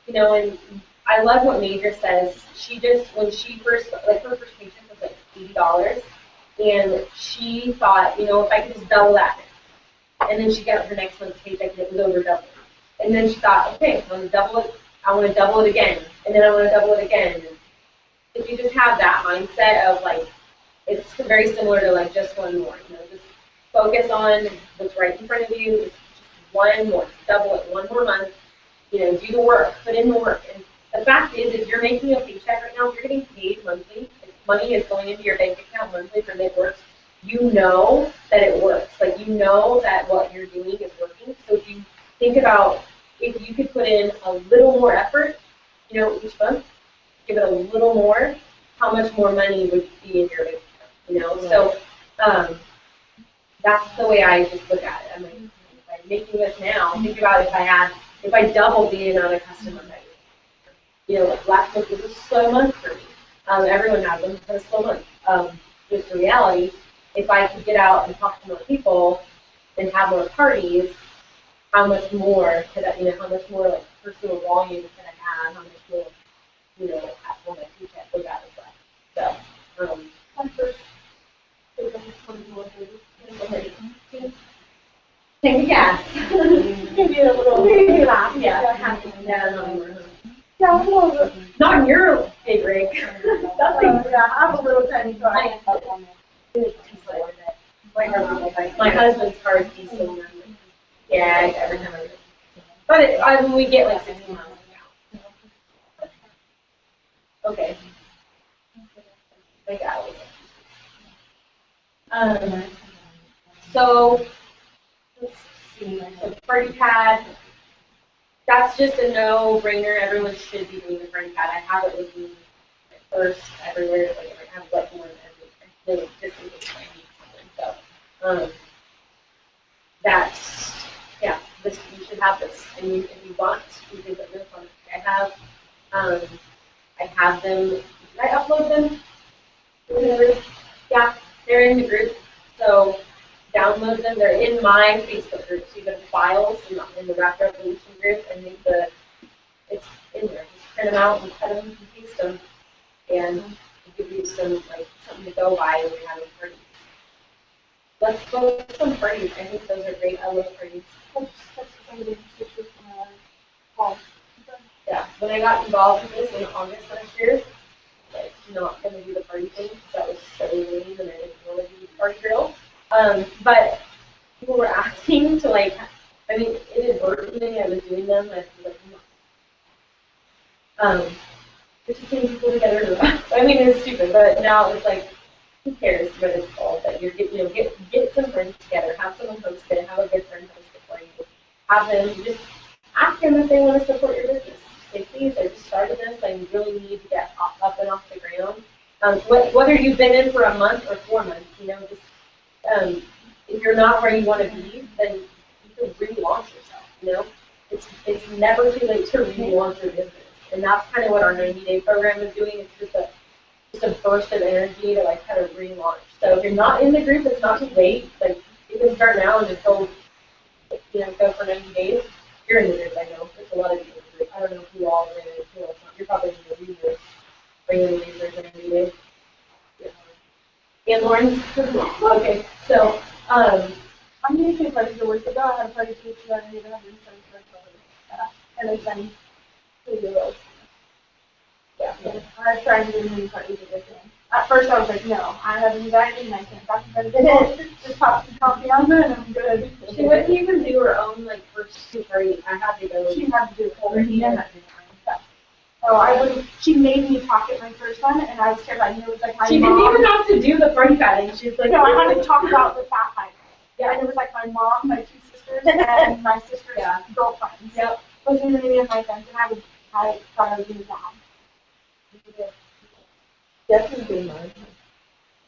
you know, and I love what Major says. She just, when she first, like her first patient was like $80, and she thought, you know, if I could just double that. And then she got her next month's paycheck and it was over double. And then she thought, okay, I want to double it. I want to double it again, and then I want to double it again. And if you just have that mindset of like, it's very similar to like just one more. You know, just focus on what's right in front of you. Just one more, double it, one more month. You know, do the work, put in the work. And the fact is, if you're making a paycheck right now, if you're getting paid monthly, if money is going into your bank account monthly from It Works, you know that it works. Like, you know that what you're doing is working. So if you think about if you could put in a little more effort, you know, each month, give it a little more, how much more money would be in your bank account, you know? So that's the way I just look at it. I'm like, if I'm making this now, think about if I doubled the amount of customers I get. You know, like last month was a slow month for me. Everyone has them, but a slow month. Just the reality. If I could get out and talk to more people and have more parties, how much more could I, you know, how much more like personal volume could I have? How much more, you know, when my paycheck goes out as well. So My first. Take a guess. Give you a little laugh. Yeah. Yeah, a little. Not your big rig. Yeah, I have a little tiny car. My husband's car is diesel. Yeah, every time I do. But when we get like 60 miles an hour. Okay. My dad was so let's see. So party pad. That's just a no-brainer. Everyone should be doing the party pad. I have it with me at first everywhere. Like I have like one every just in case I need something. So that's this you should have this. And you, if you want, you can put this on. I have them. Did I upload them? Yeah, they're in the group. So download them. They're in my Facebook group. So you go to files in the Rap Revolution group and it's in there. Just print them out and cut them and paste them, and give you some something to go by when you're having parties. Let's go to some parties. I think those are great. I love parties. Yeah, when I got involved with this in August last year, like not going to do the party thing, because that was so lame and I didn't want to be the party girl. But people were asking to I mean, inadvertently I was doing them. I was like, just getting people together. I mean, it's stupid, but now it's like, who cares what it's called? That you're get some friends together, have someone host it, have a good friend host it for you. Have them just ask them if they want to support your business. Say, please, I just started this. I really need to get up and off the ground. Whether you've been in for a month or 4 months, just if you're not where you want to be, then you can relaunch yourself. It's never too late to relaunch your business, and that's kind of what our 90-day program is doing. It's just a burst of energy to kind of relaunch. So if you're not in the group, it's not too late. You can start now and just go for 90 days. You're in the group, I know. There's a lot of people in the group. I don't know who all are in it, who else not. You're probably in the research, bringing the research in 90 days. And Lauren? Okay, so, I'm usually party to work, but I had a party to work that I need 175 dollars. And it's been 2 years. Yeah, I was trying to do many parties at this time. At first I was like, no, I have anxiety and I can't talk about it. Just pop some coffee on it and I'm good. She wouldn't even do her own first 2 parties. I had to go. She had to do it for me. So she made me talk at my first one, and I was terrified. And it was like my She mom. didn't even have to do the party patting. She's like, no, I had to talk about the fat fight. Yeah, and it was like my mom, my 2 sisters, and my sister's girlfriends. Yep. Those were the name of my friends, and I thought I was really bad. Definitely mine.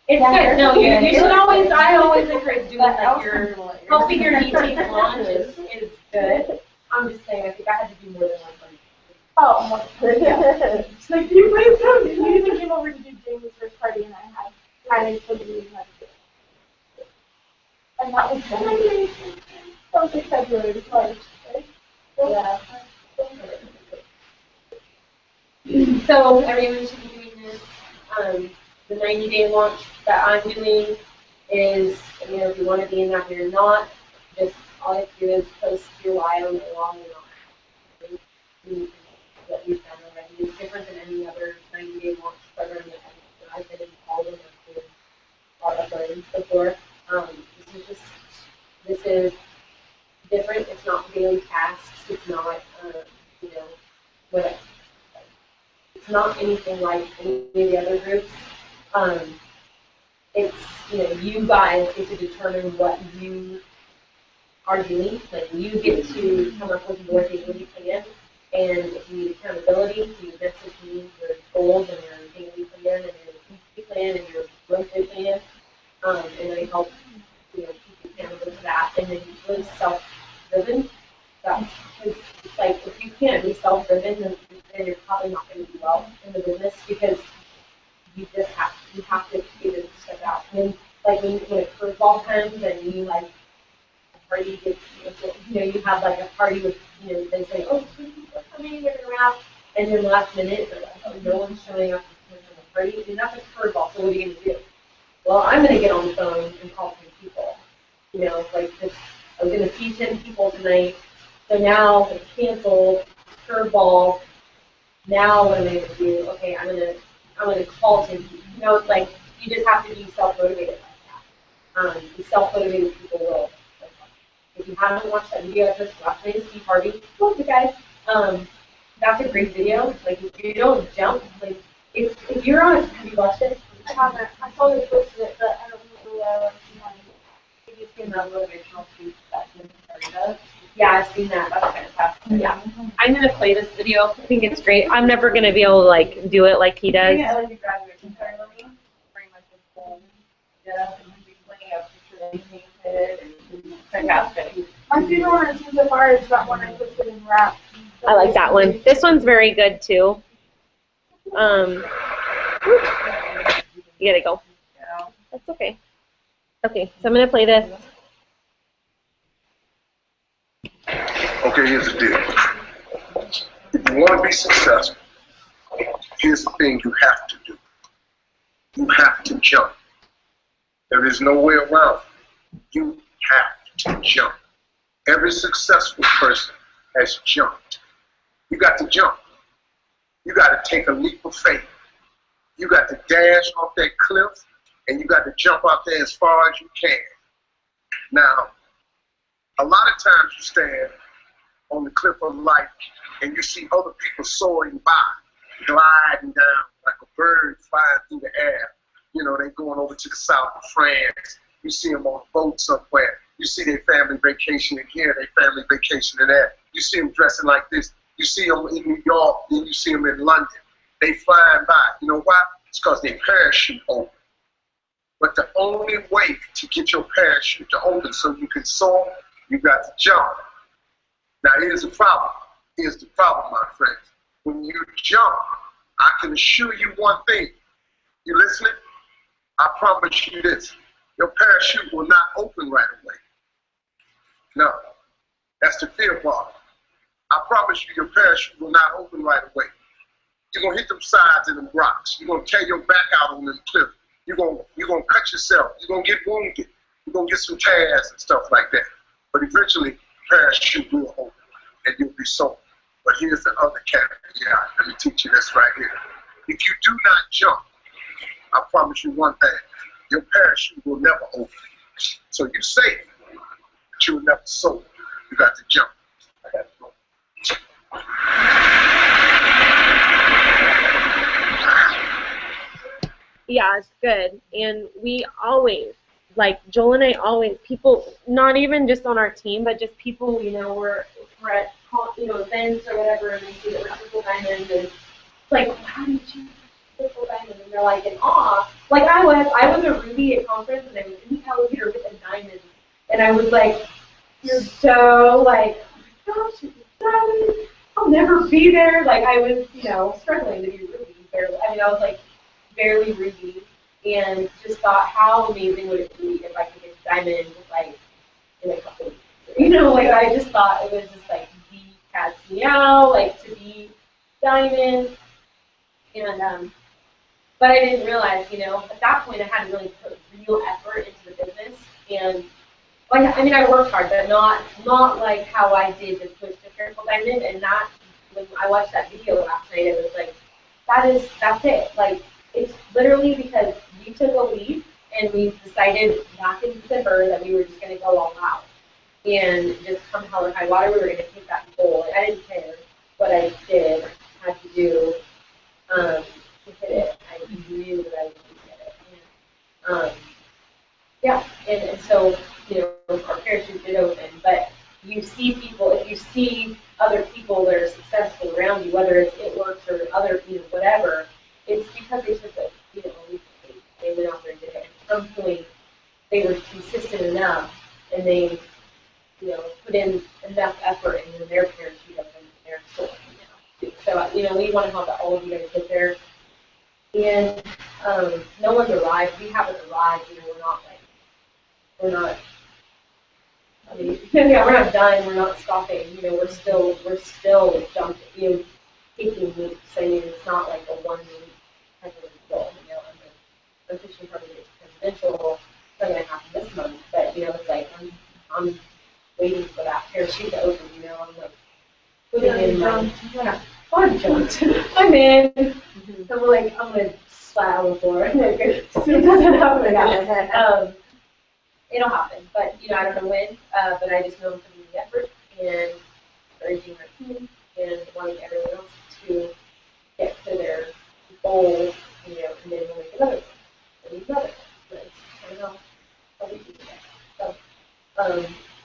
It's good. No, you should always. I always encourage doing your helping your team launch is good. I'm just saying. I think I had to do more than 1 party. Oh, yeah. It's like, you please come. You even came over to do Jamie's first party, and I told you how to do it. And that was January. That was like February, March, right? Yeah. So everyone should be doing this. The 90-day launch that I'm doing is, if you want to be in that, you're not. Just all you have to do is post your why on the long and on. What we've done already is different than any other 90-day launch program that I've been involved in. I've done before. This is different. It's not daily tasks. It's not, whatever. It's not anything like any of the other groups. It's, you guys get to determine what you are doing. You get to come up with your daily plan. And if you need accountability, you message me your goals and your daily plan and your weekly plan and your monthly plan. And I help, keep you accountable to that. And then you're really self-driven. That's because it's like, if you can't be self-driven, then you're probably not going to do well in the business, because you have to figure this stuff out. And when it curveball comes and you a party gets, you have a party with, they say, oh, 2 people are coming, they're going to wrap, and then last minute, they're like, oh, no one's showing up to the party, and that's a curveball, so what are you going to do? Well, I'm going to get on the phone and call 10 people. You know, like this, I was going to see 10 people tonight, so now it's canceled, curveball. Now what am I going to do? Okay, I'm going to call 10 people. You know, it's like you just have to be self-motivated like that. The self-motivated people will. If you haven't watched that video, I posted last night, Steve Harvey. Look, you guys. That's a great video. Like if you don't jump, like if you're on, have you watched it? I haven't. I saw they posted it, but I don't remember where I was. Have you seen that motivational speech that Jim Carrey does? Yeah, I've seen that. That's fantastic. Yeah. I'm gonna play this video. I think it's great. I'm never gonna be able to like do it like he does. Yeah, like a graduation ceremony, pretty much his whole get-up and he's playing a picture that he painted and fantastic. My favorite one I've seen so far is that one I posted in rap. I like that one. This one's very good too. You gotta go. Yeah. That's okay. Okay, so I'm gonna play this. Okay, here's the deal. If you want to be successful, here's the thing you have to do. You have to jump. There is no way around it. You have to jump. Every successful person has jumped. You got to jump. You got to take a leap of faith. You got to dash off that cliff, and you got to jump out there as far as you can. Now, a lot of times you stand on the cliff of life, and you see other people soaring by, gliding down like a bird flying through the air. You know, they're going over to the south of France. You see them on a boat somewhere. You see their family vacationing here, their family vacationing there. You see them dressing like this. You see them in New York, then you see them in London. They flying by. You know why? It's because their parachute open. But the only way to get your parachute to open so you can soar, you got to jump. Now here's the problem. Here's the problem, my friends. When you jump, I can assure you one thing. You listening? I promise you this. Your parachute will not open right away. No. That's the fear part. I promise you your parachute will not open right away. You're going to hit them sides of them rocks. You're going to tear your back out on them cliff. You're going to cut yourself. You're going to get wounded. You're going to get some tears and stuff like that. But eventually, parachute will open and you'll be sold. But here's the other caveat. Let me teach you this right here. If you do not jump, I promise you one thing. Your parachute will never open. So you're safe, but you'll never sold. You got to jump. I got to go. Yeah, it's good. And we always, like Joel and I always, people, not even just on our team, but just people, you know, we're at, you know, events or whatever, and they see that we're triple diamond, and it's like, how do you choose triple diamond? And they're like in awe. Like I was a Ruby at conference, and I was in the elevator with a diamond, and I was like, you're so like, oh my gosh, diamond, I'll never be there. Like I was, you know, struggling to be Ruby. Barely. I mean, I was like barely Ruby, and just thought how amazing would it be if I could get diamond like in a couple weeks. You know, like I just thought it was just like the cat's meow, like to be diamond, and but I didn't realize, you know, at that point I hadn't really put real effort into the business, and like I mean I worked hard, but not like how I did the switch to triple diamond, and that when I watched that video last night, it was like that's it, like it's literally because we took a leap and we decided back in December that we were just going to go all out. And just come hell or high water, we were going to take that goal. I didn't care what I did, had to do to hit it. I knew that I was going to hit it. And, yeah, and so, you know, our parachute did open. But you see people, if you see other people that are successful around you, whether it's It Works or other, you know, whatever, it's because they took it, you know, they went out there and did it. At some point, they were consistent enough, and they, you know, put in enough effort, and then their parachute up and they're soaring now. So, you know, we want to help all of you guys get there. And no one's arrived. We haven't arrived. You know, we're not. I mean, yeah, we're not done. We're not stopping. You know, we're still jumping. You know, taking leaps. I mean, it's not like a 1 week type of goal. potential it's not going to happen this month, but, you know, it's like, I'm waiting for that parachute to open, you know, I'm like, putting in my, I'm jumped. I'm in. I'm like, I'm going to splat on the floor. It doesn't happen again. It'll happen, but, you know, I don't know when, but I just know I'm putting in the effort and encouraging my team and wanting everyone else to get to their goal, you know, and then we'll make another one. And another one. But I don't know how we do that. So,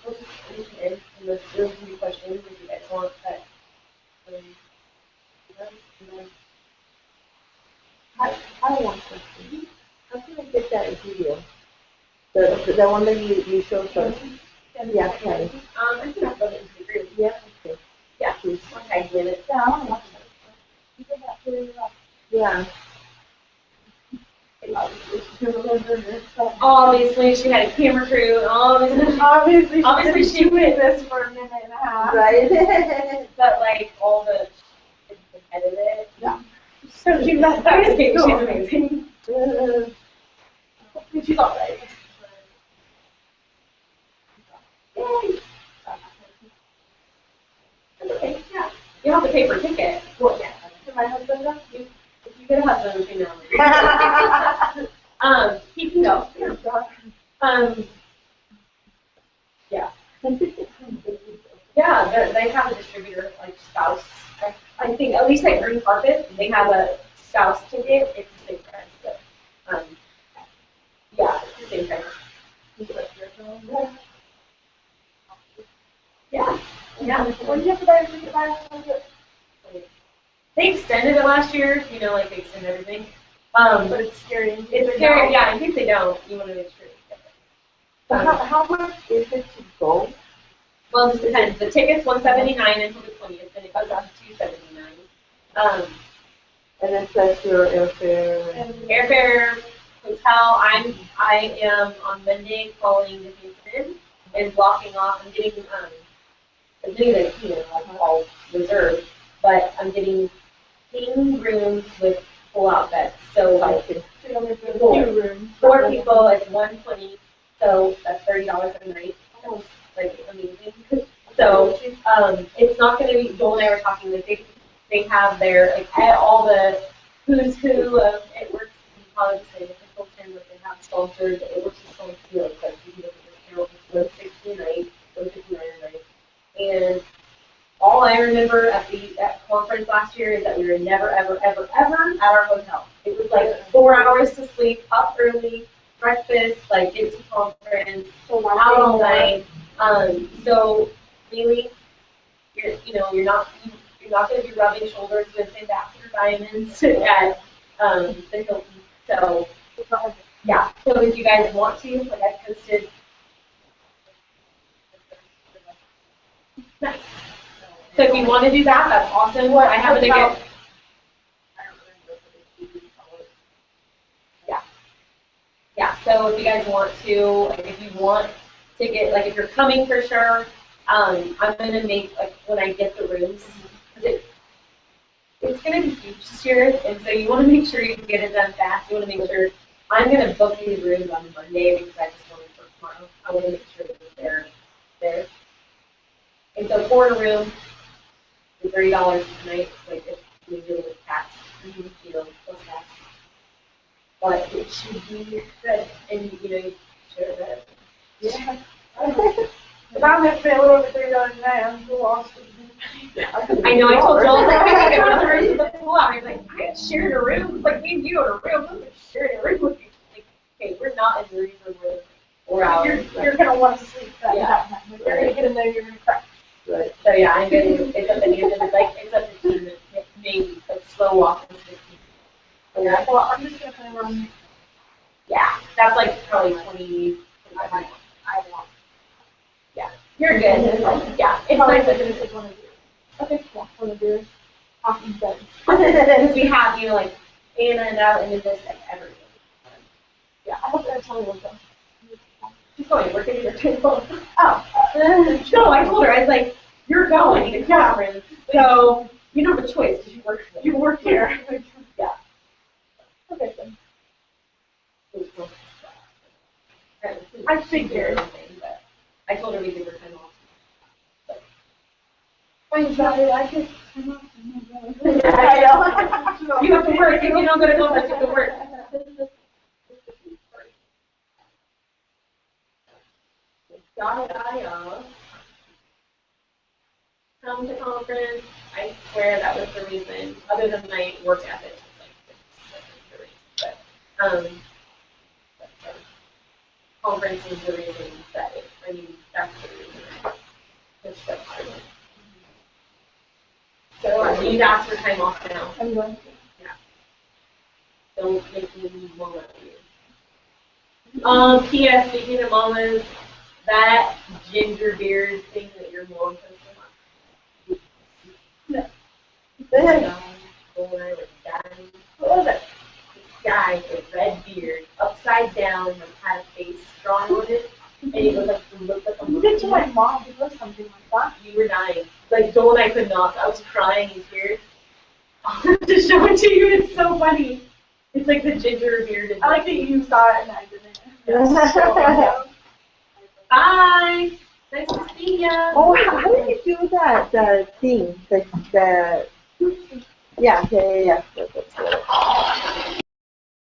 we'll just end unless there's any questions if you guys want, but, I have one question. How can I get that video? The one that you showed us? Yeah, okay. I can upload it into the group. Yeah, okay. Yeah, please. One tag minute. Yeah, I want to watch that. You did that really well. Yeah. Obviously, she had a camera crew. Obviously, she did this for a minute and a half. Right. but like all the edited. Yeah. So she's amazing. She's amazing. She's all right. Yay. That's okay. Yeah. You don't have to pay for a ticket. Well, yeah. Can my husband go? If you get a husband, you know. He can go. Yeah. Yeah, they have a distributor, like spouse. I think, at least at Green Carpet, they have a spouse ticket. It's the same price. But, yeah, it's the same price. Yeah. Yeah. What do you have to buy a ticket by? They extended it last year, you know, like they extend everything. But it's scary. It's scary, yeah, in case they don't, you want to make sure. So how much is it to go? Well, it just depends. The ticket's $179 until the 20th, and it goes out to $279. And then plus your airfare. Airfare, hotel. I am on Monday calling the Houston and blocking off. I'm getting the, you know, like all reserved, but I'm getting 10 rooms with pull-out beds. So like 4 people at 120. So that's $30 a night. Like amazing. So it's not going to be. Joel and I were talking. Like they have their like all the who's who of it works in college and Hilton. What they have sponsored. It works with so much deals. Like you can look at their channel. It's $160 a night, $159 a night. And all I remember at conference last year is that we were never, ever, ever, ever at our hotel. It was like 4 hours to sleep, up early, breakfast, like get to conference, out all night. So really, you're not going to be rubbing shoulders with Ambassador Diamonds at the Hilton. So yeah. So if you guys want to, like I posted. Nice. So if you want to do that, that's awesome. I have a ticket. Yeah. Yeah. So if you guys want to, like, if you want to get, like, if you're coming for sure, I'm gonna make like when I get the rooms, because it's gonna be huge this year, and so you want to make sure you get it done fast. You want to make sure I'm gonna book these rooms on Monday because I just want it for tomorrow. I want to make sure that they're there. And so for a room, for $30 a night, like if we deal with tax, you know, plus tax. But it should be good, and you know, you share that. Yeah. If I'm going to pay a little over $30 a night, I'm so lost. I know, I told Joel, like, I think one of the rooms with the pool out. He's like, I had shared a room. Like, me and you in a room. I was like, sharing a room with you. Like, okay, we're not in the room for more than 4 hours. You're going to want to sleep that Yeah. night. You're going to get in there, you're going to crash. Right. So yeah, I'm good. It's up to you. It's up to 15 minutes, maybe a slow walk. Yeah, well, I'm just going to kind of run. Yeah, that's like probably 20. I want. Yeah, you're good. Yeah, it's Probably nice. going to take one of yours. Okay, Yeah, one of yours. Awesome beds. because we have, you know, like Anna and that, and then this, like everything. Yeah, I hope that's how it will go. She's going. We're getting her table. Oh, no, I told her. I was like, you're going to conference, so you don't have a choice because you work here. You work here. Yeah. Okay, then. I figured. But I told her we give her time off. I'm sorry, I just. You have to work. If you don't go to conference, you have to work. Got it, come to conference. I swear that was the reason, other than my work ethic. But conference is the reason that that's the reason. It's so hard. So you've asked for time off now. I'm going to. Yeah. Don't make me mama you. P.S. Speaking of mamas, that ginger beard thing that your mom posted on. Oh my God, Cole and I were dying. What was it? This guy with red beard, upside down, and had a face drawn on it, and he looked like a You did to my mom, it was something like that. You were dying. Like Joel and I could not. I was crying in tears. I'll have to show it to you. It's so funny. It's like the ginger bearded. I like that you saw it and I didn't. Bye. Nice to see ya. Oh, how did you do that? The thing, yeah. That's good.